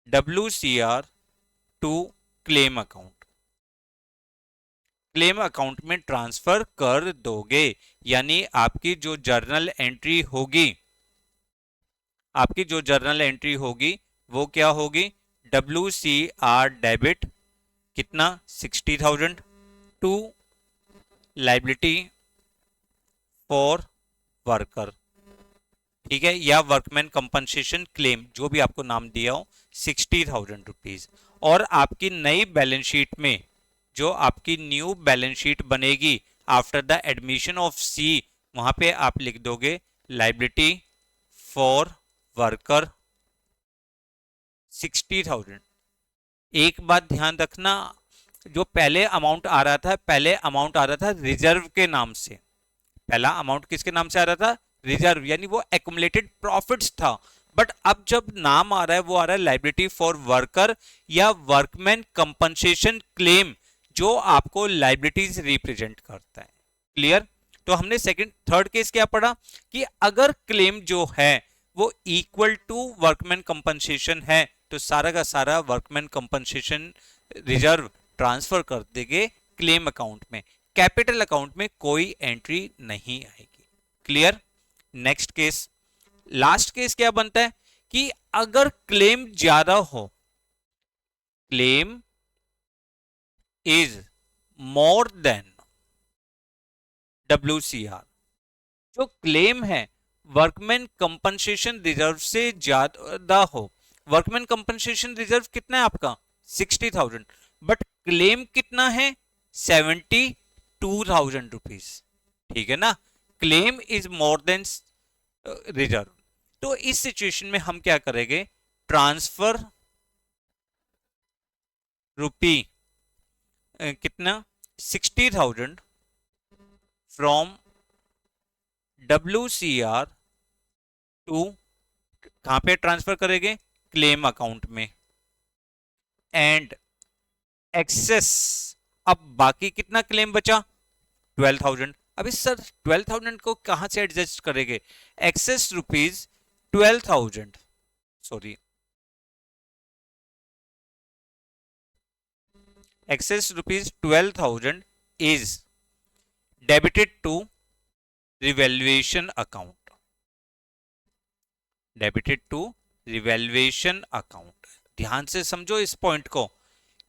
WCR to claim account, claim account में ट्रांसफर कर दोगे। यानी आपकी जो जर्नल एंट्री होगी, आपकी जो जर्नल एंट्री होगी वो क्या होगी, WCR डेबिट कितना 60,000 टू लाइबिलिटी फॉर वर्कर, ठीक है, या वर्कमैन कंपनसेशन क्लेम जो भी आपको नाम दिया हो, ₹60,000। और आपकी नई बैलेंस शीट में, जो आपकी न्यू बैलेंस शीट बनेगी after the admission of C, वहां पे आप लिख दोगे लाइबिलिटी फॉर वर्कर 60,000। एक बात ध्यान रखना, जो पहले अमाउंट आ रहा था, पहले अमाउंट आ रहा था रिजर्व के नाम से, पहला अमाउंट किसके नाम से आ रहा था, रिजर्व, यानी वो एक्युमुलेटेड प्रॉफिट्स था। बट अब जब नाम आ रहा है वो आ रहा है लाइबिलिटी फॉर वर्कर या वर्कमैन कंपनसेशन क्लेम, जो आपको लाइबिलिटीज रिप्रेजेंट करता है। क्लियर। तो हमने सेकंड थर्ड केस क्या पढ़ा कि अगर क्लेम जो है वो इक्वल टू वर्कमैन कंपनसेशन है तो सारा का सारा वर्कमैन कंपनसेशन रिजर्व ट्रांसफर कर देंगे क्लेम अकाउंट में, कैपिटल अकाउंट में कोई एंट्री नहीं आएगी। Clear. Next case, last case क्या बनता है कि अगर क्लेम ज्यादा हो, claim is more than WCR, जो क्लेम है वर्कमैन कंपनसेशन रिजर्व से ज्यादा हो, वर्कमैन कंपनसेशन रिजर्व कितना है आपका 60,000, बट क्लेम कितना है ₹72,000, ठीक है ना, claim is more then reserve. तो इस सिचुएशन में हम क्या करेंगे, ट्रांसफर रुपी कितना 60,000 फ्रॉम WCR टू, कहां पे ट्रांसफर करेंगे, क्लेम अकाउंट में, एंड एक्सेस, अब बाकी कितना क्लेम बचा 12,000। अभी सर 12,000 को कहां से एडजस्ट करेंगे, excess rupees 12,000, sorry excess rupees 12,000 is debited to revaluation account, debited to revaluation account। ध्यान से समझो इस पॉइंट को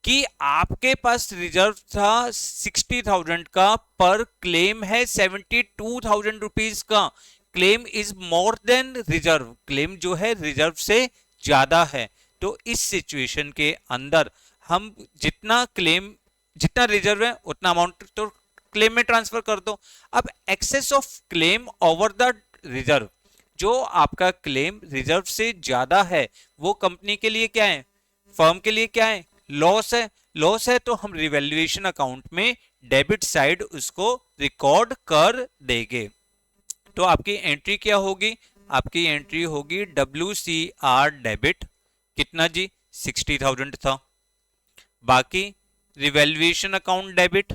कि आपके पास रिजर्व था 60,000 का, पर क्लेम है 72,000 रुपीज का। Claim is more then reserve, claim जो है रिजर्व से ज्यादा है। तो इस सिचुएशन के अंदर हम जितना क्लेम, जितना रिजर्व है उतना अमाउंट तो क्लेम में ट्रांसफर कर दो। अब excess of claim over the reserve, जो आपका क्लेम रिजर्व से ज्यादा है, वो कंपनी के लिए क्या है, फर्म के लिए क्या है, लॉस है। लॉस है तो हम रिवैल्यूएशन अकाउंट में डेबिट साइड उसको रिकॉर्ड कर देंगे। तो आपकी एंट्री क्या होगी, आपकी एंट्री होगी WCR डेबिट, कितना जी 60,000 था। बाकी revaluation account debit,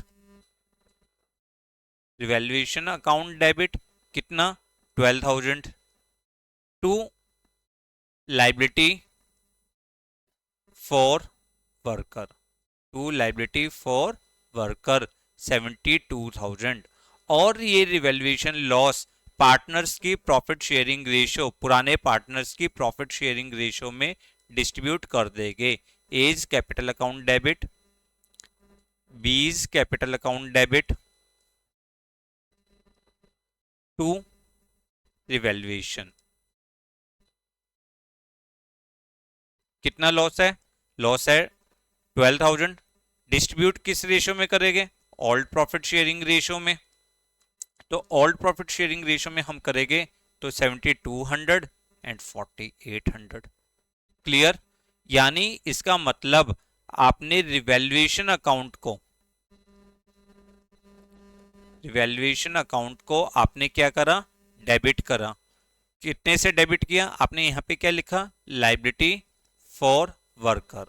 revaluation account debit कितना 12,000 to liability for worker, to liability for worker 72,000। और ये रिवैल्यूएशन लॉस पार्टनर्स की प्रॉफिट शेयरिंग रेशियो, पुराने पार्टनर्स की प्रॉफिट शेयरिंग रेशियो में डिस्ट्रीब्यूट कर देंगे। A's capital account debit, B's capital account debit to revaluation. कितना लॉस है, लॉस है 12,000। डिस्ट्रीब्यूट किस रेशियो में करेंगे, ओल्ड प्रॉफिट शेयरिंग रेशियो में। तो ओल्ड प्रॉफिट शेयरिंग रेशियो में हम करेंगे तो 7200 एंड 4800। क्लियर, यानी इसका मतलब आपने रिवैल्यूएशन अकाउंट को, रिवैल्यूएशन अकाउंट को आपने क्या करा, डेबिट करा। कितने से डेबिट किया, आपने यहां पे क्या लिखा, लायबिलिटी फॉर वर्कर।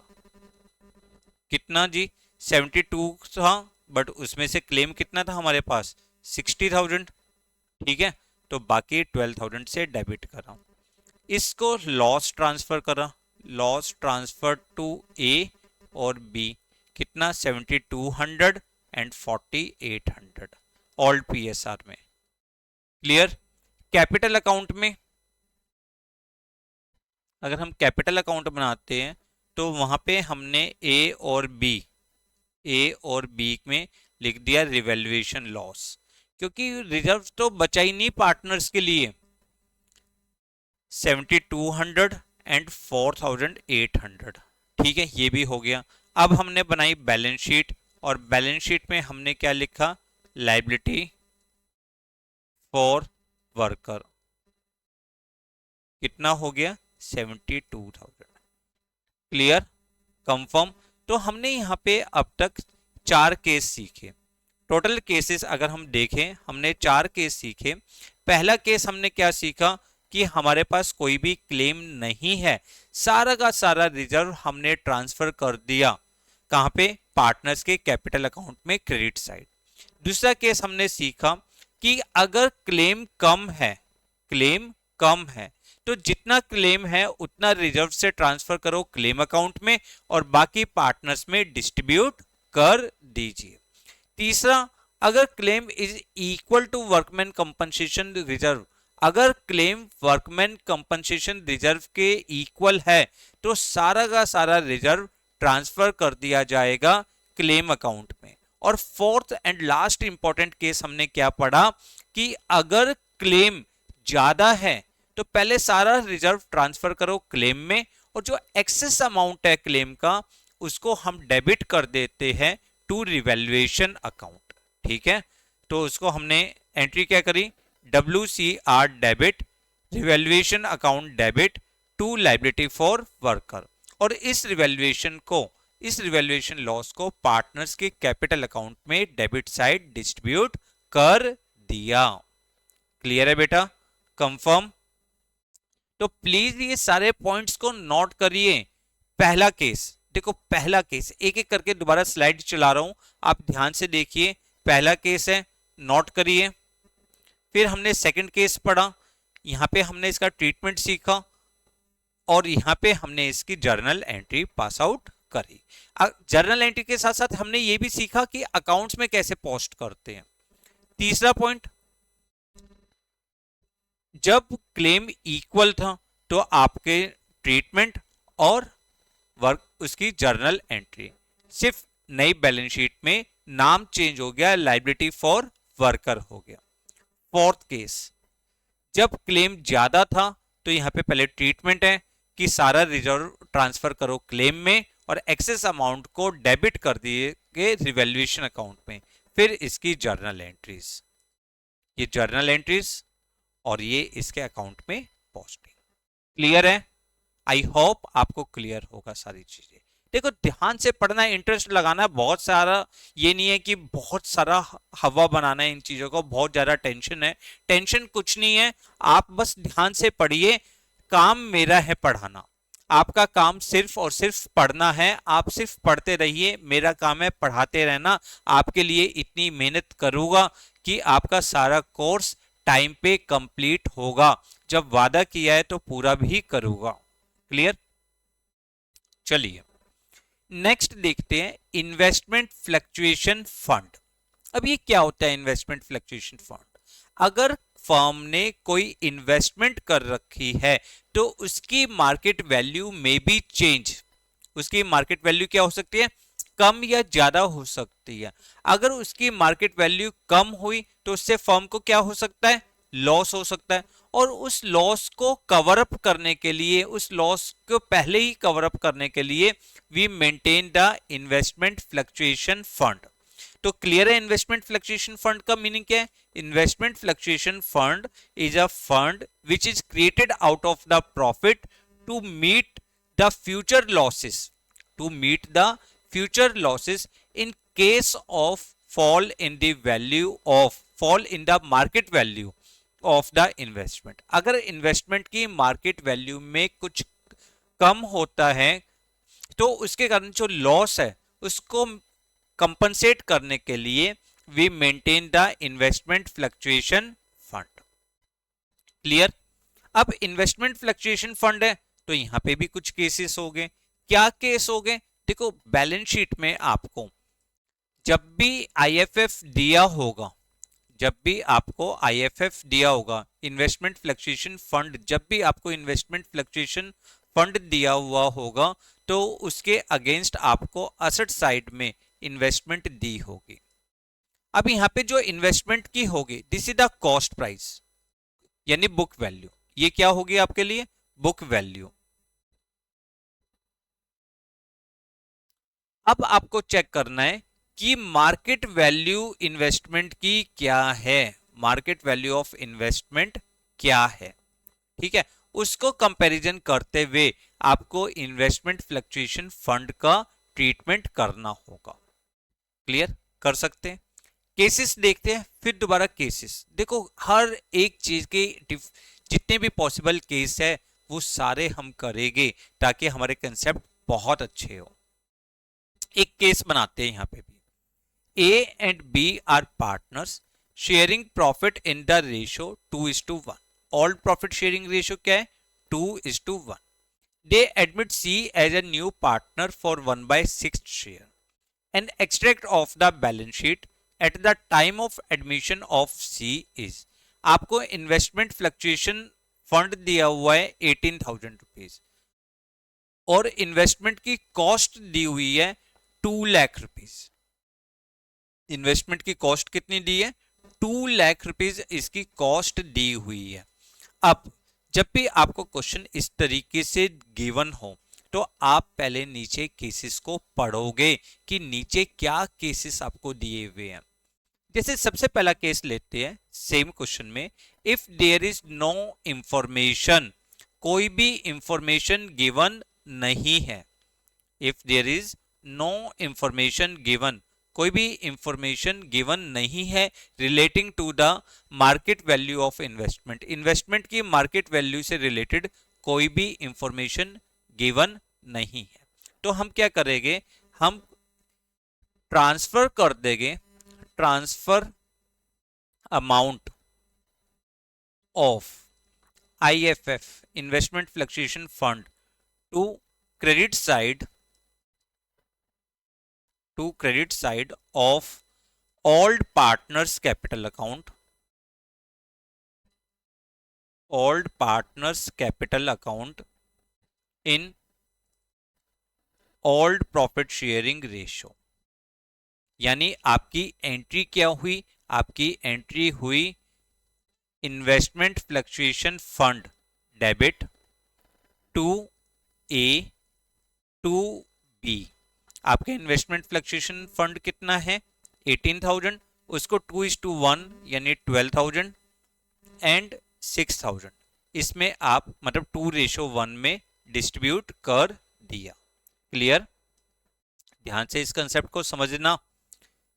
कितना जी 72 था, बट उसमें से क्लेम कितना था हमारे पास 60,000, ठीक है। तो बाकी 12,000 से डेबिट करा। इसको लॉस ट्रांसफर करा, लॉस ट्रांसफर टू ए और बी, कितना 7200 एंड 4800 ओल्ड PSR में। क्लियर। कैपिटल अकाउंट में अगर हम कैपिटल अकाउंट बनाते हैं तो वहां पे हमने ए और बी में लिख दिया रिवैल्यूएशन लॉस, क्योंकि रिजर्व तो बचा ही नहीं पार्टनर्स के लिए। 7200 एंड 4800, ठीक है, ये भी हो गया। अब हमने बनाई बैलेंस शीट, और बैलेंस शीट में हमने क्या लिखा, लायबिलिटी फॉर वर्कर, कितना हो गया 72,000। Clear, confirm. तो हमने यहाँ पे अब तक 4 केस सीखे। टोटल केसेस अगर हम देखें, हमने 4 केस सीखे। पहला केस हमने क्या सीखा कि हमारे पास कोई भी क्लेम नहीं है, सारा का सारा रिजर्व हमने ट्रांसफर कर दिया, कहां पे, पार्टनर्स के कैपिटल अकाउंट में क्रेडिट साइड। दूसरा केस हमने सीखा कि अगर क्लेम कम है, क्लेम कम है, तो जितना क्लेम है उतना रिजर्व से ट्रांसफर करो क्लेम अकाउंट में और बाकी पार्टनर्स में डिस्ट्रीब्यूट कर दीजिए। तीसरा, अगर claim is equal to workman compensation reserve, अगर क्लेम वर्कमैन कंपनसेशन रिजर्व के इक्वल है तो सारा का सारा रिजर्व ट्रांसफर कर दिया जाएगा क्लेम अकाउंट में। और fourth and last important case हमने क्या पढ़ा कि अगर क्लेम ज्यादा है तो पहले सारा रिजर्व ट्रांसफर करो क्लेम में, और जो एक्सेस अमाउंट है क्लेम का उसको हम डेबिट कर देते हैं टू रिवैल्यूएशन अकाउंट, ठीक है। तो उसको हमने एंट्री क्या करी, WCR debit, revaluation account debit to liability for worker, और इस रिवैल्यूएशन लॉस को पार्टनर्स के कैपिटल अकाउंट में डेबिट साइड डिस्ट्रीब्यूट कर दिया। क्लियर है बेटा? कंफर्म? तो प्लीज ये सारे पॉइंट्स को नोट करिए। पहला केस देखो, पहला केस एक एक करके दोबारा स्लाइड चला रहा हूं, आप ध्यान से देखिए। पहला केस है, नोट करिए। फिर हमने सेकंड केस पढ़ा, यहां पे हमने इसका ट्रीटमेंट सीखा, और यहां पे हमने इसकी जर्नल एंट्री पास आउट करी। जर्नल एंट्री के साथ साथ हमने ये भी सीखा कि अकाउंट्स में कैसे पोस्ट करते हैं। तीसरा पॉइंट, जब क्लेम इक्वल था तो आपके ट्रीटमेंट और वर्क उसकी जर्नल एंट्री, सिर्फ नई बैलेंस शीट में नाम चेंज हो गया, लायबिलिटी फॉर वर्कर हो गया। फोर्थ केस, जब क्लेम ज्यादा था तो यहां पे पहले ट्रीटमेंट है कि सारा रिजर्व ट्रांसफर करो क्लेम में और एक्सेस अमाउंट को डेबिट कर दिए रिवैल्यूएशन अकाउंट में, फिर इसकी जर्नल एंट्रीज, ये जर्नल एंट्रीज और ये इसके अकाउंट में पोस्टिंग। क्लियर है? आई होप आपको क्लियर होगा सारी चीजें। देखो ध्यान से पढ़ना, इंटरेस्ट लगाना, बहुत सारा ये नहीं है कि बहुत सारा हवा बनाना है इन चीजों को, बहुत ज्यादा टेंशन है। टेंशन कुछ नहीं है, आप बस ध्यान से पढ़िए। काम मेरा है पढ़ाना, आपका काम सिर्फ और सिर्फ पढ़ना है। आप सिर्फ पढ़ते रहिए, मेरा काम है पढ़ाते रहना। आपके लिए इतनी मेहनत करूंगा कि आपका सारा कोर्स टाइम पे कंप्लीट होगा। जब वादा किया है तो पूरा भी करूंगा। क्लियर? चलिए नेक्स्ट देखते हैं, इन्वेस्टमेंट फ्लक्चुएशन फंड। अब ये क्या होता है इन्वेस्टमेंट फ्लक्चुएशन फंड? अगर फर्म ने कोई इन्वेस्टमेंट कर रखी है तो उसकी मार्केट वैल्यू में भी चेंज, उसकी मार्केट वैल्यू क्या हो सकती है? कम या ज्यादा हो सकती है। अगर उसकी मार्केट वैल्यू कम हुई तो उससे फर्म को क्या हो सकता है? लॉस हो सकता है। और उस लॉस को कवर अप करने के लिए, उस लॉस को पहले ही कवर अप करने के लिए we maintain the investment fluctuation fund. तो क्लियर है इन्वेस्टमेंट फ्लक्चुएशन फंड का मीनिंग क्या है? Investment fluctuation fund is a fund which is created out of the profit to meet the future losses, to meet the future losses in case of fall in the value of, fall in the market value of the investment। अगर investment की market value में कुछ कम होता है तो उसके कारण जो लॉस है उसको कंपनसेट करने के लिए we maintain the investment fluctuation fund. Clear? अब इन्वेस्टमेंट फ्लक्चुएशन फंड है तो यहां पे भी कुछ केसेस हो गए। क्या केस हो गए? देखो बैलेंस शीट में आपको जब भी आईएफएफ दिया होगा, जब भी आपको आईएफएफ दिया होगा, इन्वेस्टमेंट फ्लक्चुएशन फंड, जब भी आपको इन्वेस्टमेंट फ्लक्चुएशन फंड दिया हुआ होगा तो उसके अगेंस्ट आपको असेट साइड में इन्वेस्टमेंट दी होगी। अब यहां पे जो इन्वेस्टमेंट की होगी this is the cost price यानी बुक वैल्यू। ये क्या होगी आपके लिए? Book value. अब आपको चेक करना है कि मार्केट वैल्यू इन्वेस्टमेंट की क्या है, मार्केट वैल्यू ऑफ इन्वेस्टमेंट क्या है। ठीक है, उसको कंपैरिजन करते हुए आपको इन्वेस्टमेंट फ्लक्चुएशन फंड का ट्रीटमेंट करना होगा। क्लियर? कर सकते हैं। केसेस देखते हैं, फिर दोबारा केसेस देखो, हर एक चीज के जितने भी पॉसिबल केस है वो सारे हम करेंगे ताकि हमारे कंसेप्ट बहुत अच्छे हो। एक केस बनाते हैं यहां पे भी, A and B are partners sharing profit in the ratio 2:1। All profit sharing ratio क्या है? 2:1। They admit C as a new partner for 1/6 share and extract of the balance sheet at the time of admission of C is। आपको investment fluctuation fund दिया हुआ है 18,000 rupees और investment की cost दी हुई है 2 लाख रुपीज। इन्वेस्टमेंट की cost कितनी दी है? 2 लाख रुपीज इसकी कॉस्ट दी हुई है। अब जब भी आपको क्वेश्चन इस तरीके से गिवन हो तो आप पहले नीचे केसेस को पढ़ोगे कि नीचे क्या केसेस आपको दिए हुए हैं। जैसे सबसे पहला केस लेते हैं सेम क्वेश्चन में, if there is no information, कोई भी इंफॉर्मेशन गिवन नहीं है, if there is no information given, कोई भी इंफॉर्मेशन गिवन नहीं है relating to the market value of investment, investment की मार्केट वैल्यू से रिलेटेड कोई भी इंफॉर्मेशन गिवन नहीं है, तो हम क्या करेंगे, हम ट्रांसफर कर देंगे, transfer amount of IFF investment fluctuation fund to credit side, to credit side of old partners capital account, old partners capital account in old profit sharing ratio, यानी आपकी एंट्री क्या हुई, आपकी एंट्री हुई investment fluctuation fund debit to A to B, आपके investment fluctuation fund कितना है 18,000, उसको 2:1 यानी 12,000 एंड 6,000, इसमें आप मतलब 2:1 में डिस्ट्रीब्यूट कर दिया। क्लियर? ध्यान से इस कंसेप्ट को समझना।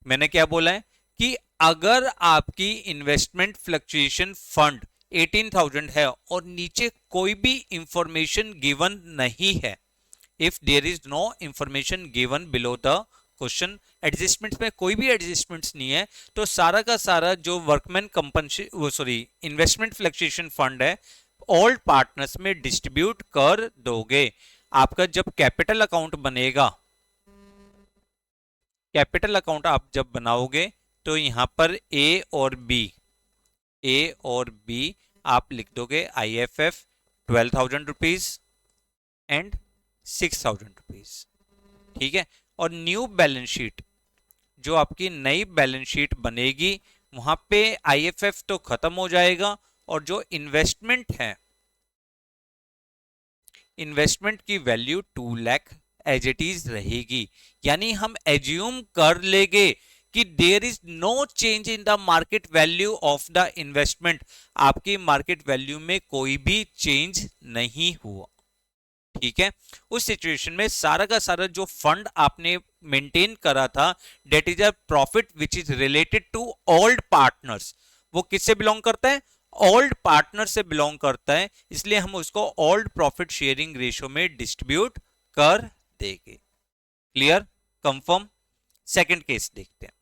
मैंने क्या बोला है कि अगर आपकी इन्वेस्टमेंट फ्लक्चुएशन फंड 18,000 है और नीचे कोई भी इंफॉर्मेशन गिवन नहीं है, if there is no information given below the question, adjustments में कोई भी एडजस्टमेंट्स नहीं है, तो सारा का सारा जो workman compensation investment fluctuation fund है ओल्ड पार्टनर्स में डिस्ट्रीब्यूट कर दोगे। आपका जब कैपिटल अकाउंट बनेगा, कैपिटल अकाउंट आप जब बनाओगे तो यहां पर ए और बी आप लिख दोगे IFF 12,000 रुपीज एंड 6,000 रुपीज, ठीक है। और न्यू बैलेंस शीट, जो आपकी नई बैलेंस शीट बनेगी वहां पे IFF तो खत्म हो जाएगा और जो इन्वेस्टमेंट है, इन्वेस्टमेंट की value 2 lakh as it is रहेगी, यानी हम एज्यूम कर लेंगे कि there is no change in the market value of the investment, आपकी मार्केट वैल्यू में कोई भी चेंज नहीं हुआ, ठीक है। उस सिचुएशन में सारा का सारा जो फंड आपने मेंटेन करा था that is a profit which is related to old partners, वो किससे बिलोंग करता है, ओल्ड पार्टनर से बिलोंग करता है, इसलिए हम उसको ओल्ड प्रॉफिट शेयरिंग रेशियो में डिस्ट्रीब्यूट कर देंगे। क्लियर? कंफर्म? सेकंड केस देखते हैं।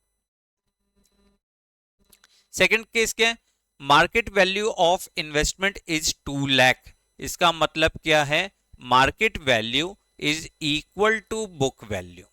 सेकंड केस क्या है, market value of investment is 2 lakh, इसका मतलब क्या है, market value is equal to book value,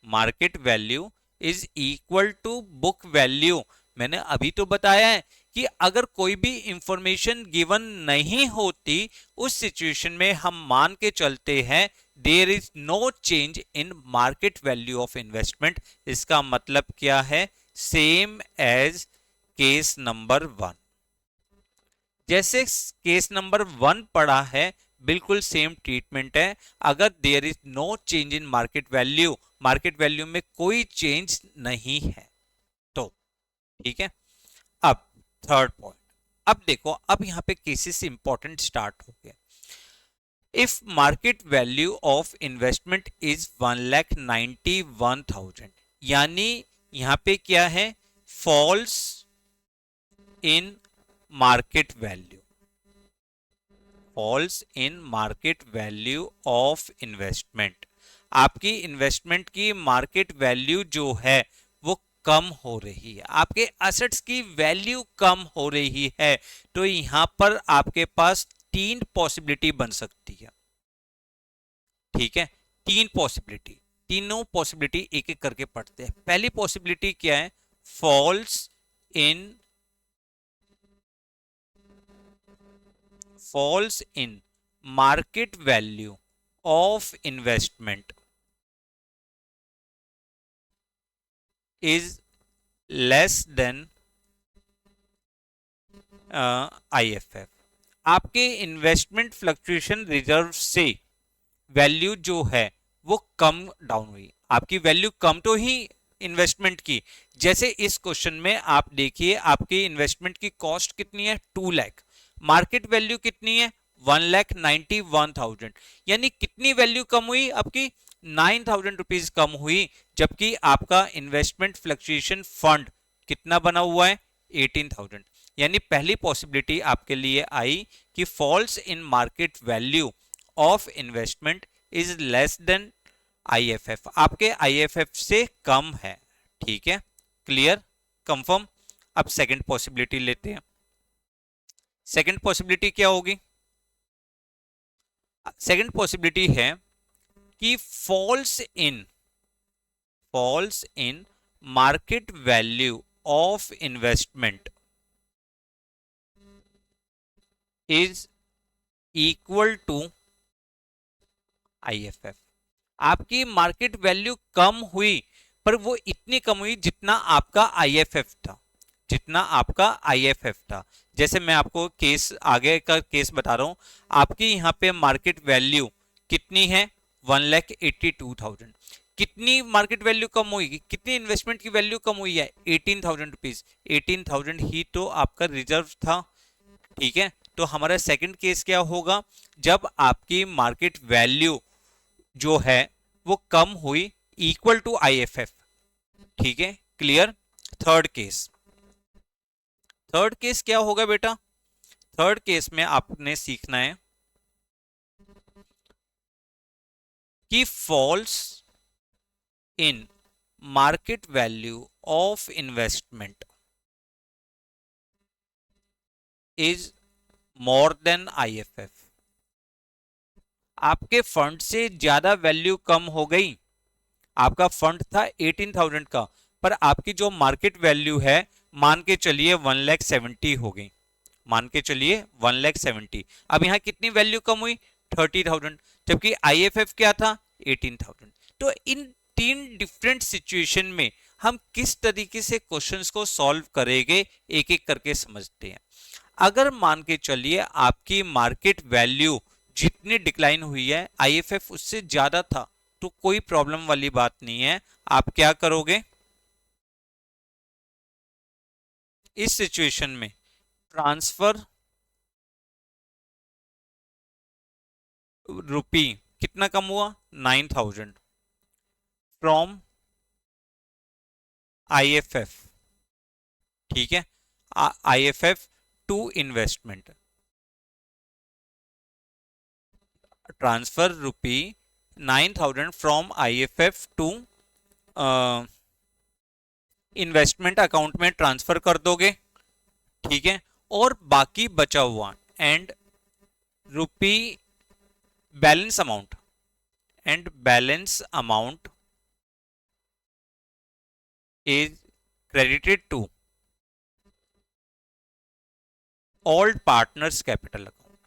market value is equal to book value. मैंने अभी तो बताया है कि अगर कोई भी इंफॉर्मेशन गिवन नहीं होती उस सिचुएशन में हम मान के चलते हैं there is no change in market value of investment, इसका मतलब क्या है, सेम एज केस नंबर 1, जैसे केस नंबर 1 पढ़ा है बिल्कुल सेम ट्रीटमेंट है। अगर there is no change in market value, market value में कोई चेंज नहीं है तो ठीक है। अब थर्ड पॉइंट, अब देखो, अब यहां पे केसेस इंपॉर्टेंट स्टार्ट हो गए। If market value of investment is 1,91,000, यानी यहां पे क्या है, falls in market value, falls in market value of investment, आपकी इन्वेस्टमेंट की मार्केट वैल्यू जो है वो कम हो रही है, आपके एसेट्स की वैल्यू कम हो रही है, तो यहां पर आपके पास 3 पॉसिबिलिटी बन सकती है, ठीक है। 3 पॉसिबिलिटी, तीनों पॉसिबिलिटी एक एक करके पढ़ते हैं। पहली पॉसिबिलिटी क्या है, falls in market value of investment is less then IFF, आपके इन्वेस्टमेंट फ्लक्चुएशन रिजर्व से वैल्यू जो है वो कम डाउन हुई, आपकी वैल्यू कम तो ही इन्वेस्टमेंट की। जैसे इस क्वेश्चन में आप देखिए आपकी इन्वेस्टमेंट की कॉस्ट कितनी है 2 लाख, मार्केट वैल्यू कितनी है 1,91,000, यानी कितनी वैल्यू कम हुई आपकी 9,000 रुपीज कम हुई, जबकि आपका इन्वेस्टमेंट फ्लक्चुएशन फंड कितना बना हुआ है 18,000। यानी पहली पॉसिबिलिटी आपके लिए आई कि falls in market value of investment is less then IFF, आपके आईएफएफ से कम है। ठीक है, क्लियर, कंफर्म। अब सेकंड पॉसिबिलिटी लेते हैं। सेकंड पॉसिबिलिटी क्या होगी? सेकंड पॉसिबिलिटी है कि falls in market value of investment is equal to IFF. आपकी मार्केट वैल्यू कम हुई, पर वो इतनी कम हुई जितना आपका आईएफएफ था, जितना आपका आईएफएफ था। जैसे मैं आपको केस आगे का केस बता रहा हूं, आपकी यहाँ पे मार्केट वैल्यू कितनी है 1,82,000, कितनी मार्केट वैल्यू कम हुई, कितनी इन्वेस्टमेंट की वैल्यू कम हुई है 18,000 रुपीज, 18,000 ही तो आपका रिजर्व था। ठीक है, तो हमारा सेकंड केस क्या होगा, जब आपकी मार्केट वैल्यू जो है वो कम हुई इक्वल टू आईएफएफ। ठीक है, clear. Third case, third case क्या होगा बेटा? थर्ड केस में आपने सीखना है कि falls in market value of investment is more then IFF. आपके फंड से ज्यादा वैल्यू कम हो गई, आपका फंड था 18,000 का, पर आपकी जो मार्केट वैल्यू है मान के चलिए 1,70,000 हो गई, मान के चलिए 1,70,000। अब यहां कितनी वैल्यू कम हुई 30,000, जबकि आईएफएफ क्या था 18,000। तो इन तीन डिफरेंट सिचुएशन में हम किस तरीके से क्वेश्चंस को सॉल्व करेंगे एक एक करके समझते हैं। अगर मान के चलिए आपकी मार्केट वैल्यू जितनी डिक्लाइन हुई है आईएफएफ उससे ज्यादा था, तो कोई प्रॉब्लम वाली बात नहीं है। आप क्या करोगे इस सिचुएशन में, ट्रांसफर रुपी कितना कम हुआ 9,000 फ्रॉम आईएफएफ। ठीक है, IFF to investment, transfer rupee 9,000 from IFF to investment account में ट्रांसफर कर दोगे। ठीक है, और बाकी बचा हुआ and rupee balance amount, and balance amount is credited to old partners capital account,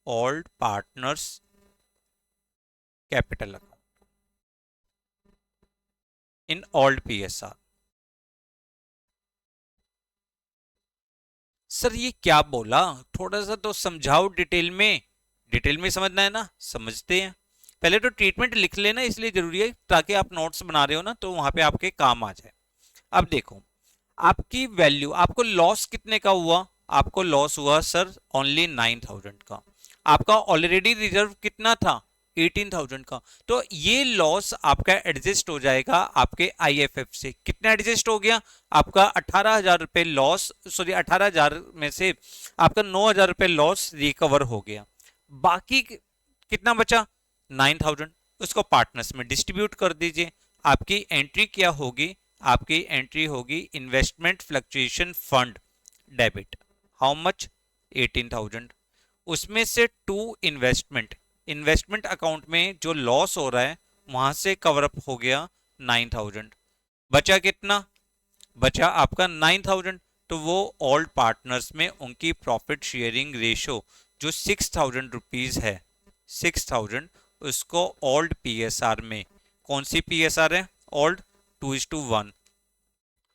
old partners capital account in old PSR। Sir ये क्या बोला, थोड़ा सा तो समझाओ डिटेल में, डिटेल में समझना है ना, समझते हैं। पहले तो ट्रीटमेंट लिख लेना, इसलिए जरूरी है ताकि आप नोट्स बना रहे हो ना तो वहां पे आपके काम आ जाए। अब देखो आपकी वैल्यू, आपको लॉस कितने का हुआ, आपको लॉस हुआ सर ओनली 9,000 का, आपका ऑलरेडी रिजर्व कितना था 18,000 का, तो ये लॉस आपका एडजस्ट हो जाएगा आपके आईएफएफ से। कितना एडजस्ट हो गया आपका 18,000 रुपए लॉस, सॉरी 18,000 में से आपका 9,000 रुपए लॉस रिकवर हो गया, बाकी कितना बचा 9,000, उसको पार्टनर्स में डिस्ट्रीब्यूट कर दीजिए। आपकी एंट्री क्या होगी, आपकी एंट्री होगी investment fluctuation fund debit, how much 18,000, उसमें से टू इन्वेस्टमेंट, इन्वेस्टमेंट अकाउंट में जो लॉस हो रहा है वहां से कवर अप हो गया 9,000, बचा कितना, बचा आपका 9,000। तो वो ओल्ड पार्टनर्स में उनकी प्रॉफिट शेयरिंग रेशो जो 6,000 रुपीज है, 6,000 उसको ओल्ड पीएसआर में, कौन सी पीएसआर है ओल्ड 2:1,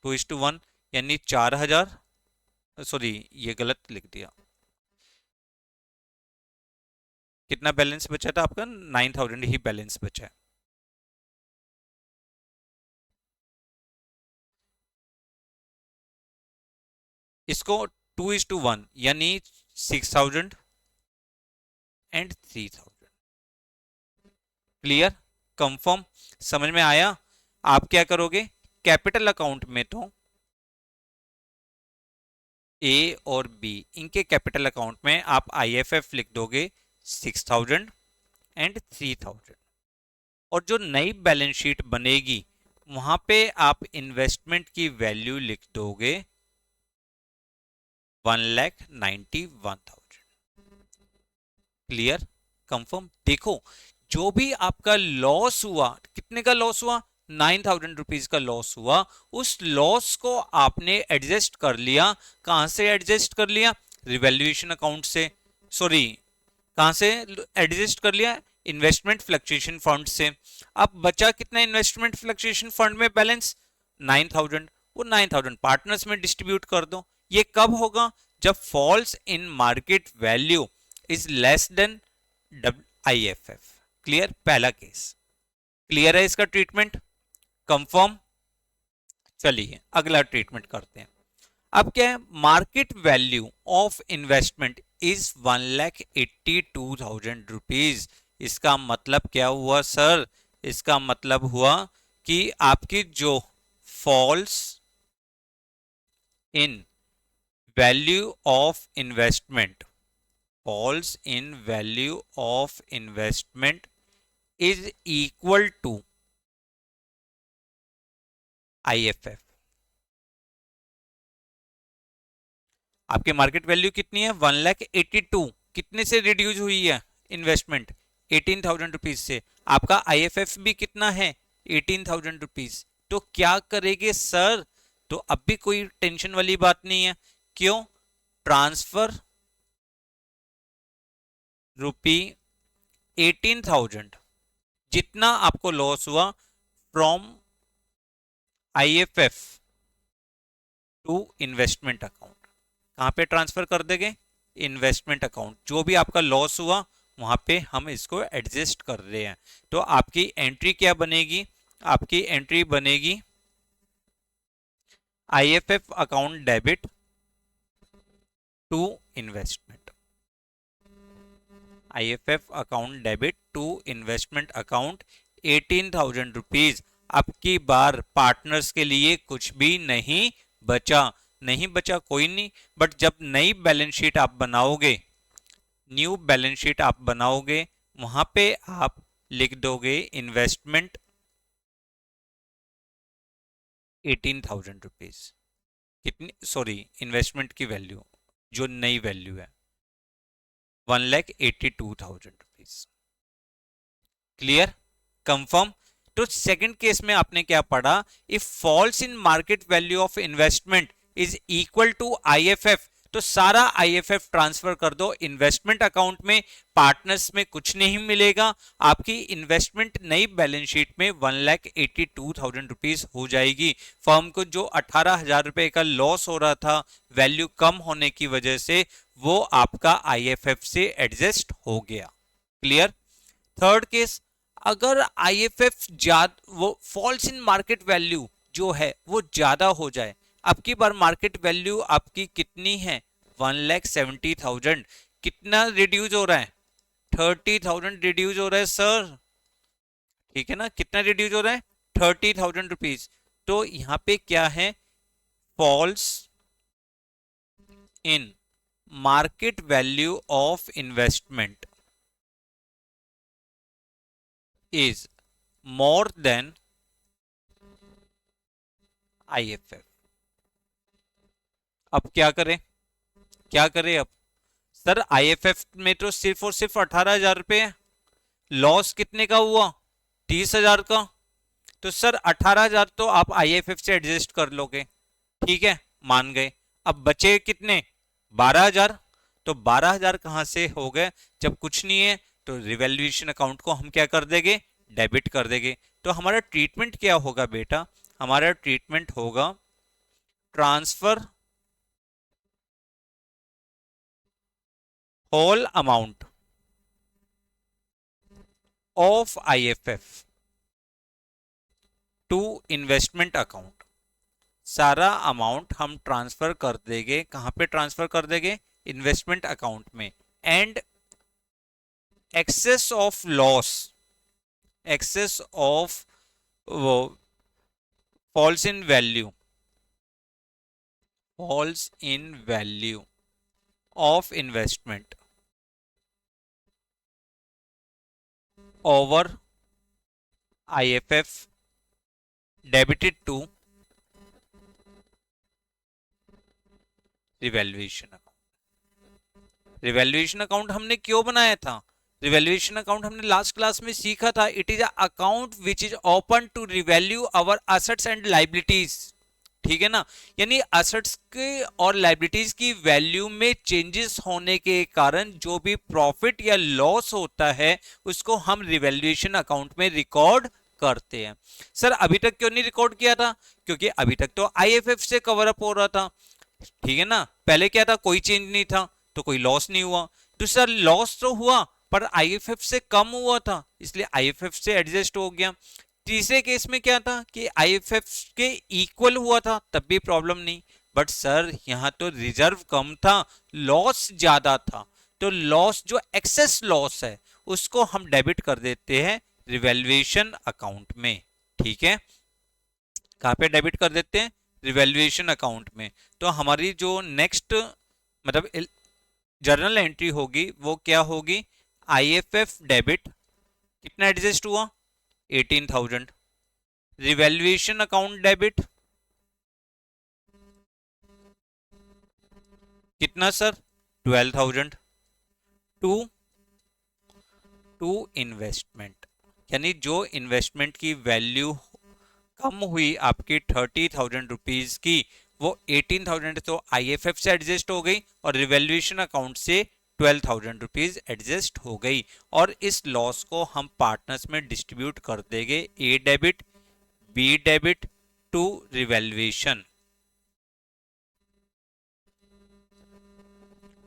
2:1 यानी 4,000, सॉरी ये गलत लिख दिया, कितना बैलेंस बचा था आपका 9,000 ही बैलेंस बचा है। इसको 2:1 यानी 6,000 एंड 3,000। क्लियर, कंफर्म, समझ में आया। आप क्या करोगे, कैपिटल अकाउंट में तो ए और बी, इनके कैपिटल अकाउंट में आप आईएफएफ लिख दोगे 6,000 एंड 3,000, और जो नई बैलेंस शीट बनेगी वहां पे आप इन्वेस्टमेंट की वैल्यू लिख दोगे 1,91,000। Clear, confirm. देखो, जो भी आपका लॉस हुआ, कितने का लॉस हुआ, 9,000 रुपीज का लॉस हुआ, उस लॉस को आपने एडजस्ट कर लिया। कहां से एडजस्ट कर लिया, रिवैल्यूएशन अकाउंट से, सॉरी, कहां से एडजस्ट कर लिया, इन्वेस्टमेंट फ्लक्चुएशन फंड से। अब बचा कितना इन्वेस्टमेंट फ्लक्चुएशन फंड में बैलेंस, 9,000। वो 9,000 पार्टनर्स में डिस्ट्रीब्यूट कर दो। ये कब होगा, जब false in market value is less then IFF. Clear, पहला केस क्लियर है, इसका ट्रीटमेंट कंफर्म। चलिए अगला ट्रीटमेंट करते हैं। अब क्या है, market value of investment is 1,82,000 rupees. इसका मतलब क्या हुआ सर, इसका मतलब हुआ कि आपकी जो falls in value of investment, falls in value of investment is equal to IFF. आपकी मार्केट वैल्यू कितनी है, 1,82,000, कितने से रिड्यूस हुई है इन्वेस्टमेंट, 18,000 रुपीज से। आपका आईएफएफ भी कितना है, 18,000 रुपीज। तो क्या करेंगे सर, तो अब भी कोई टेंशन वाली बात नहीं है। क्यों, ट्रांसफर रुपी 18,000, जितना आपको लॉस हुआ from IFF to investment account, कहां पे ट्रांसफर कर देंगे, इन्वेस्टमेंट अकाउंट। जो भी आपका लॉस हुआ वहां पे हम इसको एडजस्ट कर रहे हैं। तो आपकी एंट्री क्या बनेगी, आपकी एंट्री बनेगी IFF account debit to investment, IFF account debit to investment account 18,000 rupees. अब की बार पार्टनर्स के लिए कुछ भी नहीं बचा, नहीं बचा कोई नहीं। बट जब नई बैलेंस शीट आप बनाओगे, न्यू बैलेंस शीट आप बनाओगे, वहां पे आप लिख दोगे इन्वेस्टमेंट 18,000 रुपीज। कितनी, सॉरी, इन्वेस्टमेंट की वैल्यू जो नई वैल्यू है 1,82,000 रुपीज। Clear, confirm. तो सेकंड केस में आपने क्या पढ़ा, if falls in market value of investment is equal to IFF, तो सारा आईएफएफ ट्रांसफर कर दो इन्वेस्टमेंट अकाउंट में, पार्टनर्स में कुछ नहीं मिलेगा। आपकी इन्वेस्टमेंट नई बैलेंस शीट में 1,82,000 रुपीज हो जाएगी। फर्म को जो 18,000 रुपए का लॉस हो रहा था वैल्यू कम होने की वजह से, वो आपका आईएफएफ से एडजस्ट हो गया। क्लियर। थर्ड केस, अगर आईएफएफ वो फॉल्स इन मार्केट वैल्यू जो है वो ज्यादा हो जाए, अब की बार मार्केट वैल्यू आपकी कितनी है, 1,70,000, कितना रिड्यूस हो रहा है, 30,000 रिड्यूस हो रहा है सर। ठीक है ना, कितना रिड्यूस हो रहा है, 30,000 रुपीज। तो यहां पे क्या है, falls in market value of investment is more than IFF. अब क्या करें, क्या करें अब सर, आईएफएफ में तो सिर्फ और सिर्फ 18,000 रुपए है, लॉस कितने का हुआ, 30,000 का। तो सर 18,000 तो आप आईएफएफ से एडजस्ट कर लोगे, ठीक है, मान गए। अब बचे कितने, 12,000। तो 12,000 कहां से हो गए, जब कुछ नहीं है तो रिवैल्यूएशन अकाउंट को हम क्या कर देंगे, डेबिट कर देंगे। तो हमारा ट्रीटमेंट क्या होगा बेटा, हमारा ट्रीटमेंट होगा transfer whole amount of IFF to investment account. सारा अमाउंट हम ट्रांसफर कर देंगे, कहां पे ट्रांसफर कर देंगे, इन्वेस्टमेंट अकाउंट में। And excess of loss, excess of वो falls in value, falls in value of investment over IFF debited to revaluation account. Revaluation account हमने क्यों बनाया था, रिवैल्यूएशन अकाउंट हमने लास्ट क्लास में सीखा था, it is a account which is open to revalue our assets and liabilities. ठीक है ना, यानी असेट्स के और लाइबिलिटीज की वैल्यू में चेंजेस होने के कारण जो भी प्रॉफिट या लॉस होता है उसको हम रिवैल्यूएशन अकाउंट में रिकॉर्ड करते हैं। सर अभी तक क्यों नहीं रिकॉर्ड किया था, क्योंकि अभी तक तो IFF से कवर अप हो रहा था। ठीक है ना, पहले क्या था, कोई चेंज नहीं था तो कोई लॉस नहीं हुआ। दूसरा लॉस तो हुआ पर IFF से कम हुआ था, इसलिए IFF से एडजस्ट हो गया। तीसरे केस में क्या था कि IFF के इक्वल हुआ था तब भी प्रॉब्लम नहीं, बट सर यहां तो रिजर्व कम था, लॉस ज्यादा था, तो लॉस जो एक्सेस लॉस है उसको हम डेबिट कर देते हैं रिवैल्यूएशन अकाउंट में। ठीक है, कहां पे डेबिट कर देते हैं, रिवैल्यूएशन अकाउंट में। तो हमारी जो नेक्स्ट मतलब जर्नल एंट्री होगी वो क्या होगी, IFF डेबिट कितना एडजस्ट हुआ, 18,000। रिवैल्यूएशन अकाउंट डेबिट कितना सर, 12,000 टू इन्वेस्टमेंट, यानी जो इन्वेस्टमेंट की वैल्यू कम हुई आपकी 30,000 रुपीज की, वो 18,000 तो IFF से एडजस्ट हो गई और रिवैल्यूएशन अकाउंट से 12,000 रुपीज एडजस्ट हो गई। और इस लॉस को हम पार्टनर्स में डिस्ट्रीब्यूट कर देंगे, A debit B debit to revaluation,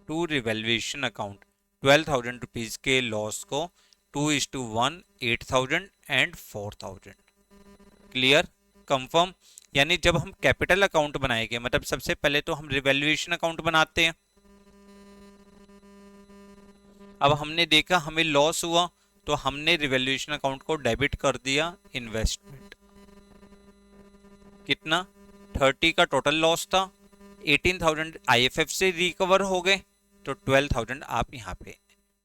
to revaluation account. 12,000 rupees के लॉस को 2:1 8,000 एंड 4,000। Clear, confirm. यानी जब हम कैपिटल अकाउंट बनाएंगे, मतलब सबसे पहले तो हम रिवैल्यूएशन अकाउंट बनाते हैं। अब हमने देखा हमें लॉस हुआ तो हमने रिवैल्यूएशन अकाउंट को डेबिट कर दिया इन्वेस्टमेंट, कितना 30 का टोटल लॉस था, 18,000 IFF से रिकवर हो गए, तो 12,000 आप यहाँ पे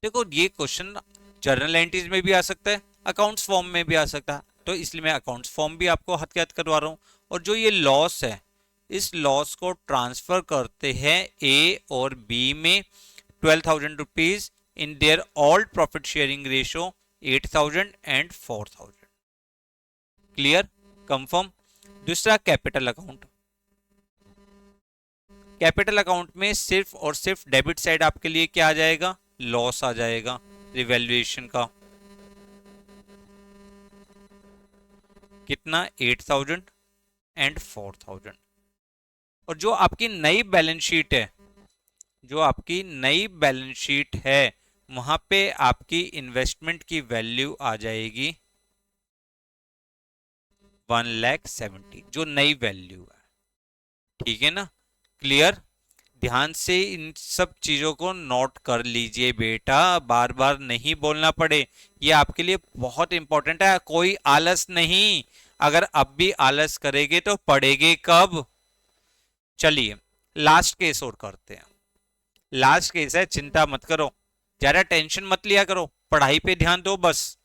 देखो। ये क्वेश्चन जर्नल एंट्रीज में भी आ सकता है, अकाउंट्स फॉर्म में भी आ सकता है, तो इसलिए मैं अकाउंट्स फॉर्म भी आपको हाथ के हाथ करवा रहा हूँ। और जो ये लॉस है, इस लॉस को ट्रांसफर करते हैं A और B में, 12,000 rupees in their all profit sharing ratio 8,000 and 4,000। Clear, confirm. दूसरा कैपिटल अकाउंट, कैपिटल अकाउंट में सिर्फ और सिर्फ डेबिट साइड आपके लिए क्या आ जाएगा, लॉस आ जाएगा रिवैल्यूएशन का, कितना 8,000 एंड 4,000। और जो आपकी नई बैलेंस शीट है, जो आपकी नई बैलेंस शीट है, वहां पे आपकी इन्वेस्टमेंट की वैल्यू आ जाएगी 1,70,000, जो नई वैल्यू है। ठीक है ना, क्लियर। ध्यान से इन सब चीजों को नोट कर लीजिए बेटा, बार बार नहीं बोलना पड़े, ये आपके लिए बहुत इंपॉर्टेंट है। कोई आलस नहीं, अगर अब भी आलस करेंगे तो पढ़ेंगे कब। चलिए लास्ट केस और करते हैं, लास्ट केस है, चिंता मत करो, ज्यादा टेंशन मत लिया करो, पढ़ाई पे ध्यान दो बस।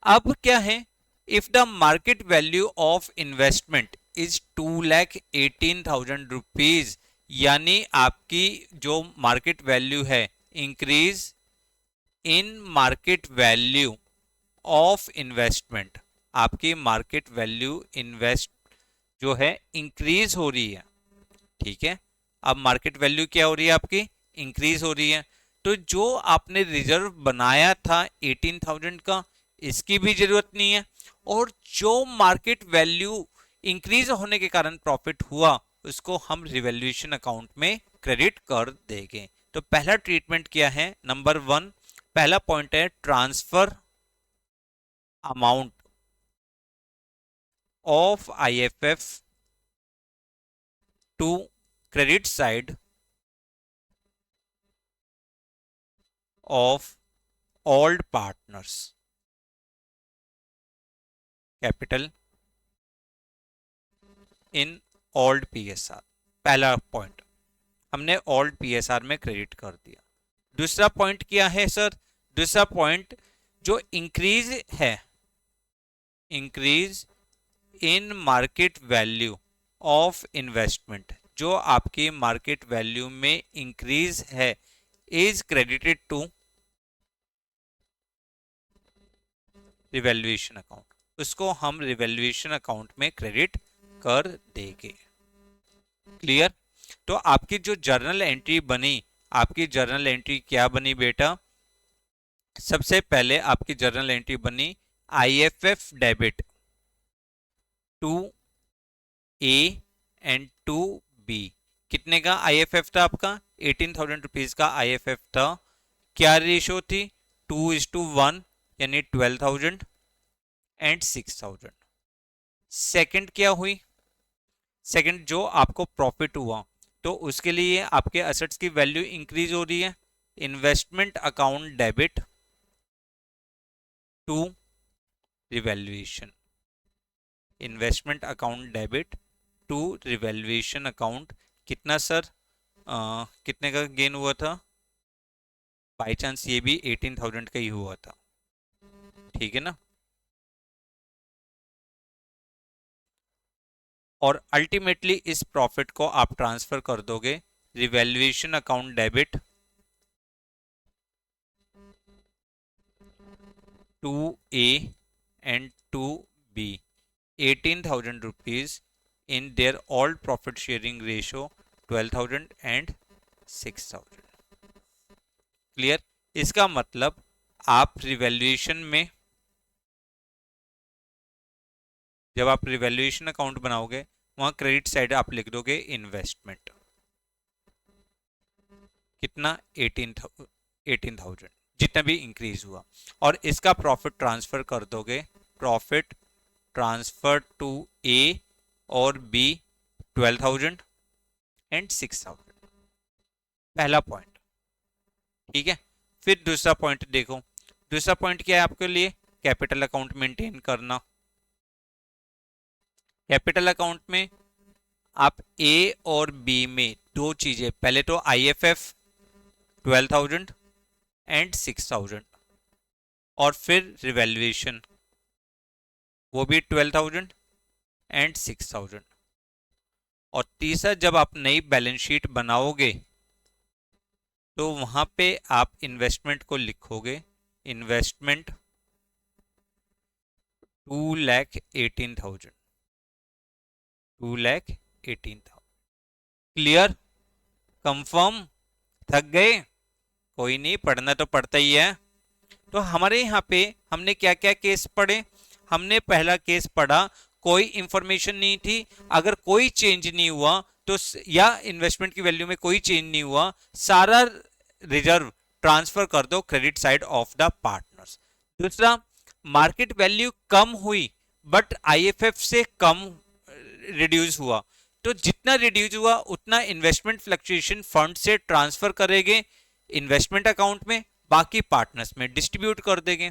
अब क्या है, if the market value of investment is 2,18,000 rupees, यानी आपकी जो मार्केट वैल्यू है, increase in market value of investment, आपकी मार्केट वैल्यू इन्वेस्ट जो है इंक्रीज हो रही है। ठीक है, अब मार्केट वैल्यू क्या हो रही है आपकी, इंक्रीज हो रही है। तो जो आपने रिजर्व बनाया था 18,000 का, इसकी भी जरूरत नहीं है। और जो मार्केट वैल्यू इंक्रीज होने के कारण प्रॉफिट हुआ, उसको हम रिवैल्यूएशन अकाउंट में क्रेडिट कर देंगे। तो पहला ट्रीटमेंट क्या है, नंबर 1 पहला पॉइंट है transfer amount of IFF to credit side of old partners, capital in old PSR. पहला पॉइंट हमने ओल्ड पीएसआर में क्रेडिट कर दिया। दूसरा पॉइंट क्या है सर? दूसरा पॉइंट जो इंक्रीज है, increase in market value of investment, जो आपकी मार्केट वैल्यू में इंक्रीज है, is credited to revaluation account, उसको हम रिवैल्यूएशन अकाउंट में क्रेडिट कर देंगे। क्लियर? तो आपकी जो जर्नल एंट्री बनी, आपकी जर्नल एंट्री क्या बनी बेटा? सबसे पहले आपकी जर्नल एंट्री बनी IFF debit to A and to B. कितने का आईएफएफ था आपका? 18,000 रुपीज का आईएफएफ था। क्या रेशो थी? 2:1, यानी 12,000 एंड 6,000। सेकंड क्या हुई? सेकंड जो आपको प्रॉफिट हुआ, तो उसके लिए आपके असेट्स की वैल्यू इंक्रीज हो रही है। Investment account debit to revaluation, investment account debit to revaluation account. कितना सर? कितने का गेन हुआ था? बाई चांस ये भी 18,000 का ही हुआ था, ठीक है ना? और अल्टीमेटली इस प्रॉफिट को आप ट्रांसफर कर दोगे revaluation account debit to A and to B, 18,000 rupees in their old profit sharing ratio 12,000 and 6,000। Clear? इसका मतलब आप रिवैल्यूएशन में, जब आप रिवैल्यूएशन अकाउंट बनाओगे, वहां क्रेडिट साइड आप लिख दोगे इन्वेस्टमेंट। कितना? 18,000 जितना भी इंक्रीज हुआ, और इसका प्रॉफिट ट्रांसफर कर दोगे, प्रॉफिट ट्रांसफर टू ए और बी 12,000 एंड 6,000। पहला पॉइंट, ठीक है। फिर दूसरा पॉइंट देखो, दूसरा पॉइंट क्या है आपके लिए? कैपिटल अकाउंट मेंटेन करना। कैपिटल अकाउंट में आप ए और बी में दो चीजें, पहले तो आईएफएफ 12,000 एंड 6,000, और फिर रिवैल्यूएशन वो भी 12,000 एंड 6,000। और तीसरा, जब आप नई बैलेंस शीट बनाओगे तो वहां पे आप इन्वेस्टमेंट को लिखोगे, इन्वेस्टमेंट 2,18,000, 2,18,000। क्लियर? कंफर्म? थक गए? कोई नहीं, पढ़ना तो पड़ता ही है। तो हमारे यहाँ पे हमने क्या क्या केस पढ़े? हमने पहला केस पढ़ा, कोई इंफॉर्मेशन नहीं थी, अगर कोई चेंज नहीं हुआ तो, या इन्वेस्टमेंट की वैल्यू में कोई चेंज नहीं हुआ, सारा रिजर्व ट्रांसफर कर दो credit side of the partners. दूसरा, मार्केट वैल्यू कम हुई बट आईएफएफ से कम रिड्यूस हुआ, तो जितना रिड्यूस हुआ उतना इन्वेस्टमेंट फ्लक्चुएशन फंड से ट्रांसफर करेंगे इन्वेस्टमेंट अकाउंट में, बाकी पार्टनर्स में डिस्ट्रीब्यूट कर देंगे।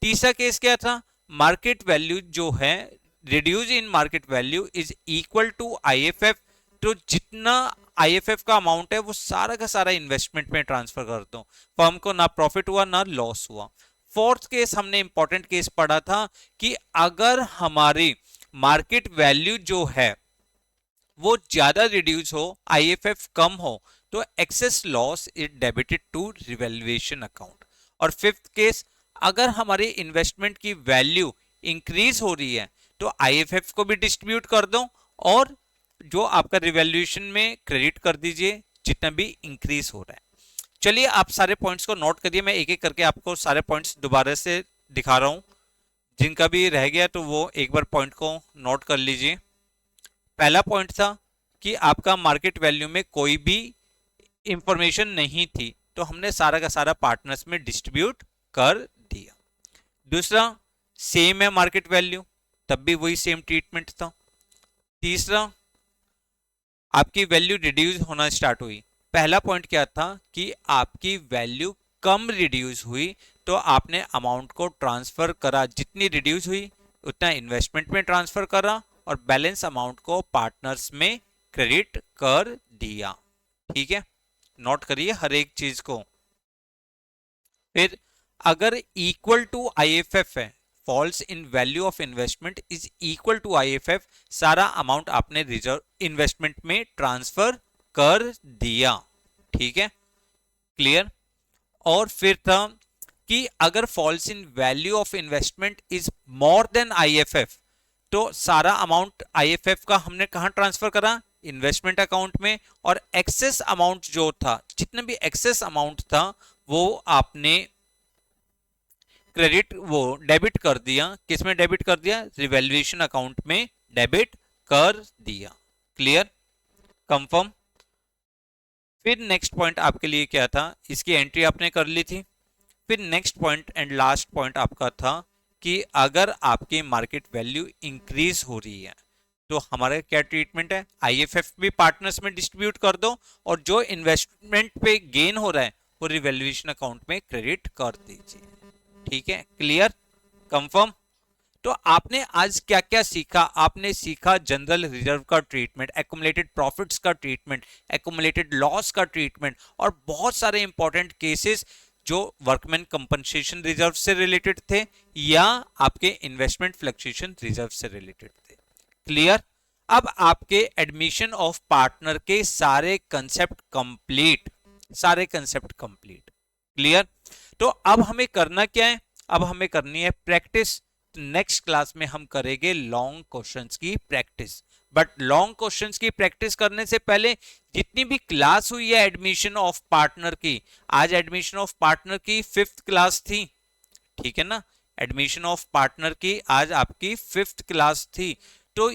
तीसरा केस क्या था? मार्केट वैल्यू जो है, reduce in market value is equal to IFF, तो जितना आईएफएफ का अमाउंट है वो सारा का सारा इन्वेस्टमेंट में ट्रांसफर कर दो, फर्म को ना प्रॉफिट हुआ ना लॉस हुआ। फोर्थ केस हमने इंपॉर्टेंट केस पढ़ा था कि अगर हमारी मार्केट वैल्यू जो है वो ज्यादा रिड्यूस हो, आईएफएफ कम हो, तो excess loss is debited to revaluation account. और फिफ्थ केस, अगर हमारी इन्वेस्टमेंट की वैल्यू इंक्रीज हो रही है तो आईएफएफ को भी डिस्ट्रीब्यूट कर दो, और जो आपका रिवैल्यूएशन में क्रेडिट कर दीजिए जितना भी इंक्रीज हो रहा है। चलिए आप सारे पॉइंट्स को नोट करिए, मैं एक एक करके आपको सारे पॉइंट्स दोबारा से दिखा रहा हूं, जिनका भी रह गया तो वो एक बार पॉइंट को नोट कर लीजिए। पहला पॉइंट था कि आपका मार्केट वैल्यू में कोई भी इंफॉर्मेशन नहीं थी, तो हमने सारा का सारा पार्टनर्स में डिस्ट्रीब्यूट कर दिया। दूसरा, सेम है मार्केट वैल्यू, तब भी वही सेम ट्रीटमेंट था। तीसरा, आपकी वैल्यू रिड्यूस होना स्टार्ट हुई। पहला पॉइंट क्या था कि आपकी वैल्यू कम रिड्यूस हुई, तो आपने अमाउंट को ट्रांसफर करा, जितनी रिड्यूस हुई उतना इन्वेस्टमेंट में ट्रांसफर करा और बैलेंस अमाउंट को पार्टनर्स में क्रेडिट कर दिया। ठीक है, नोट करिए हर एक चीज को। फिर अगर इक्वल टू आईएफएफ है, falls in value of investment is equal to IFF, सारा अमाउंट आपने रिजर्व इन्वेस्टमेंट में ट्रांसफर कर दिया। ठीक है, क्लियर। और फिर था कि अगर false in value of investment is more then IFF, तो सारा अमाउंट आईएफएफ का हमने कहां ट्रांसफर करा, इन्वेस्टमेंट अकाउंट में, और एक्सेस अमाउंट जो था, जितना भी एक्सेस अमाउंट था वो आपने क्रेडिट वो डेबिट कर दिया। किसमें डेबिट कर दिया, रिवैल्यूएशन अकाउंट में डेबिट कर दिया। Clear, confirm. फिर नेक्स्ट पॉइंट आपके लिए क्या था, इसकी एंट्री आपने कर ली थी। फिर next point and last point आपका था कि अगर आपकी मार्केट वैल्यू इंक्रीज हो रही है तो हमारा क्या ट्रीटमेंट है, आईएफएफ भी पार्टनर्स में डिस्ट्रीब्यूट कर दो और जो इन्वेस्टमेंट पे गेन हो रहा है वो रिवैल्यूएशन अकाउंट में क्रेडिट कर दीजिए। ठीक है, क्लियर, कंफर्म। तो आपने आज क्या क्या सीखा, आपने सीखा जनरल रिजर्व का ट्रीटमेंट, एक्युमुलेटेड प्रॉफिट्स का ट्रीटमेंट, एक्युमुलेटेड लॉस का ट्रीटमेंट, और बहुत सारे इंपॉर्टेंट केसेस जो वर्कमैन कंपनसेशन रिजर्व से रिलेटेड थे या आपके इन्वेस्टमेंट फ्लक्चुएशन रिजर्व से रिलेटेड थे। क्लियर। अब आपके एडमिशन ऑफ पार्टनर के सारे कंसेप्ट कंप्लीट, सारे कंसेप्ट कंप्लीट। क्लियर। तो अब हमें करना क्या है, अब हमें करनी है प्रैक्टिस। नेक्स्ट क्लास में हम करेंगे लॉन्ग क्वेश्चंस की प्रैक्टिस। बट लॉन्ग क्वेश्चंस की प्रैक्टिस करने से पहले जितनी भी क्लास हुई है एडमिशन ऑफ पार्टनर की, आज एडमिशन ऑफ पार्टनर की 5th क्लास थी। ठीक है ना, एडमिशन ऑफ पार्टनर की आज आपकी 5th क्लास थी। तो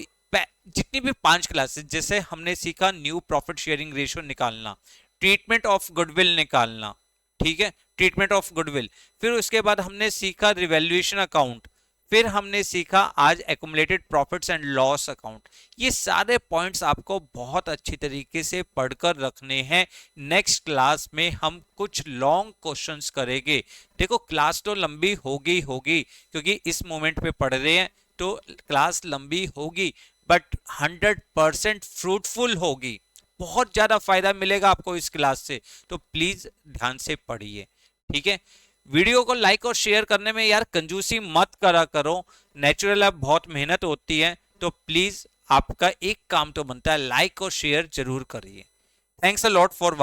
जितनी भी 5 क्लासेस, जैसे हमने सीखा न्यू प्रॉफिट शेयरिंग रेशियो निकालना, ट्रीटमेंट ऑफ गुडविल निकालना, ठीक है, ट्रीटमेंट ऑफ गुडविल, फिर उसके बाद हमने सीखा रिवैल्यूएशन अकाउंट, फिर हमने सीखा आज accumulated profits and loss account. ये सारे पॉइंट्स आपको बहुत अच्छी तरीके से पढ़कर रखने हैं। नेक्स्ट क्लास में हम कुछ लॉन्ग क्वेश्चंस करेंगे। देखो क्लास तो लंबी होगी क्योंकि इस मोमेंट पे पढ़ रहे हैं तो क्लास लंबी होगी, बट 100% फ्रूटफुल होगी। बहुत ज्यादा फायदा मिलेगा आपको इस क्लास से, तो प्लीज ध्यान से पढ़िए। ठीक है, वीडियो को लाइक और शेयर करने में यार कंजूसी मत करा करो। नेचुरल अब बहुत मेहनत होती है, तो प्लीज आपका एक काम तो बनता है, लाइक और शेयर जरूर करिए। Thanks a lot for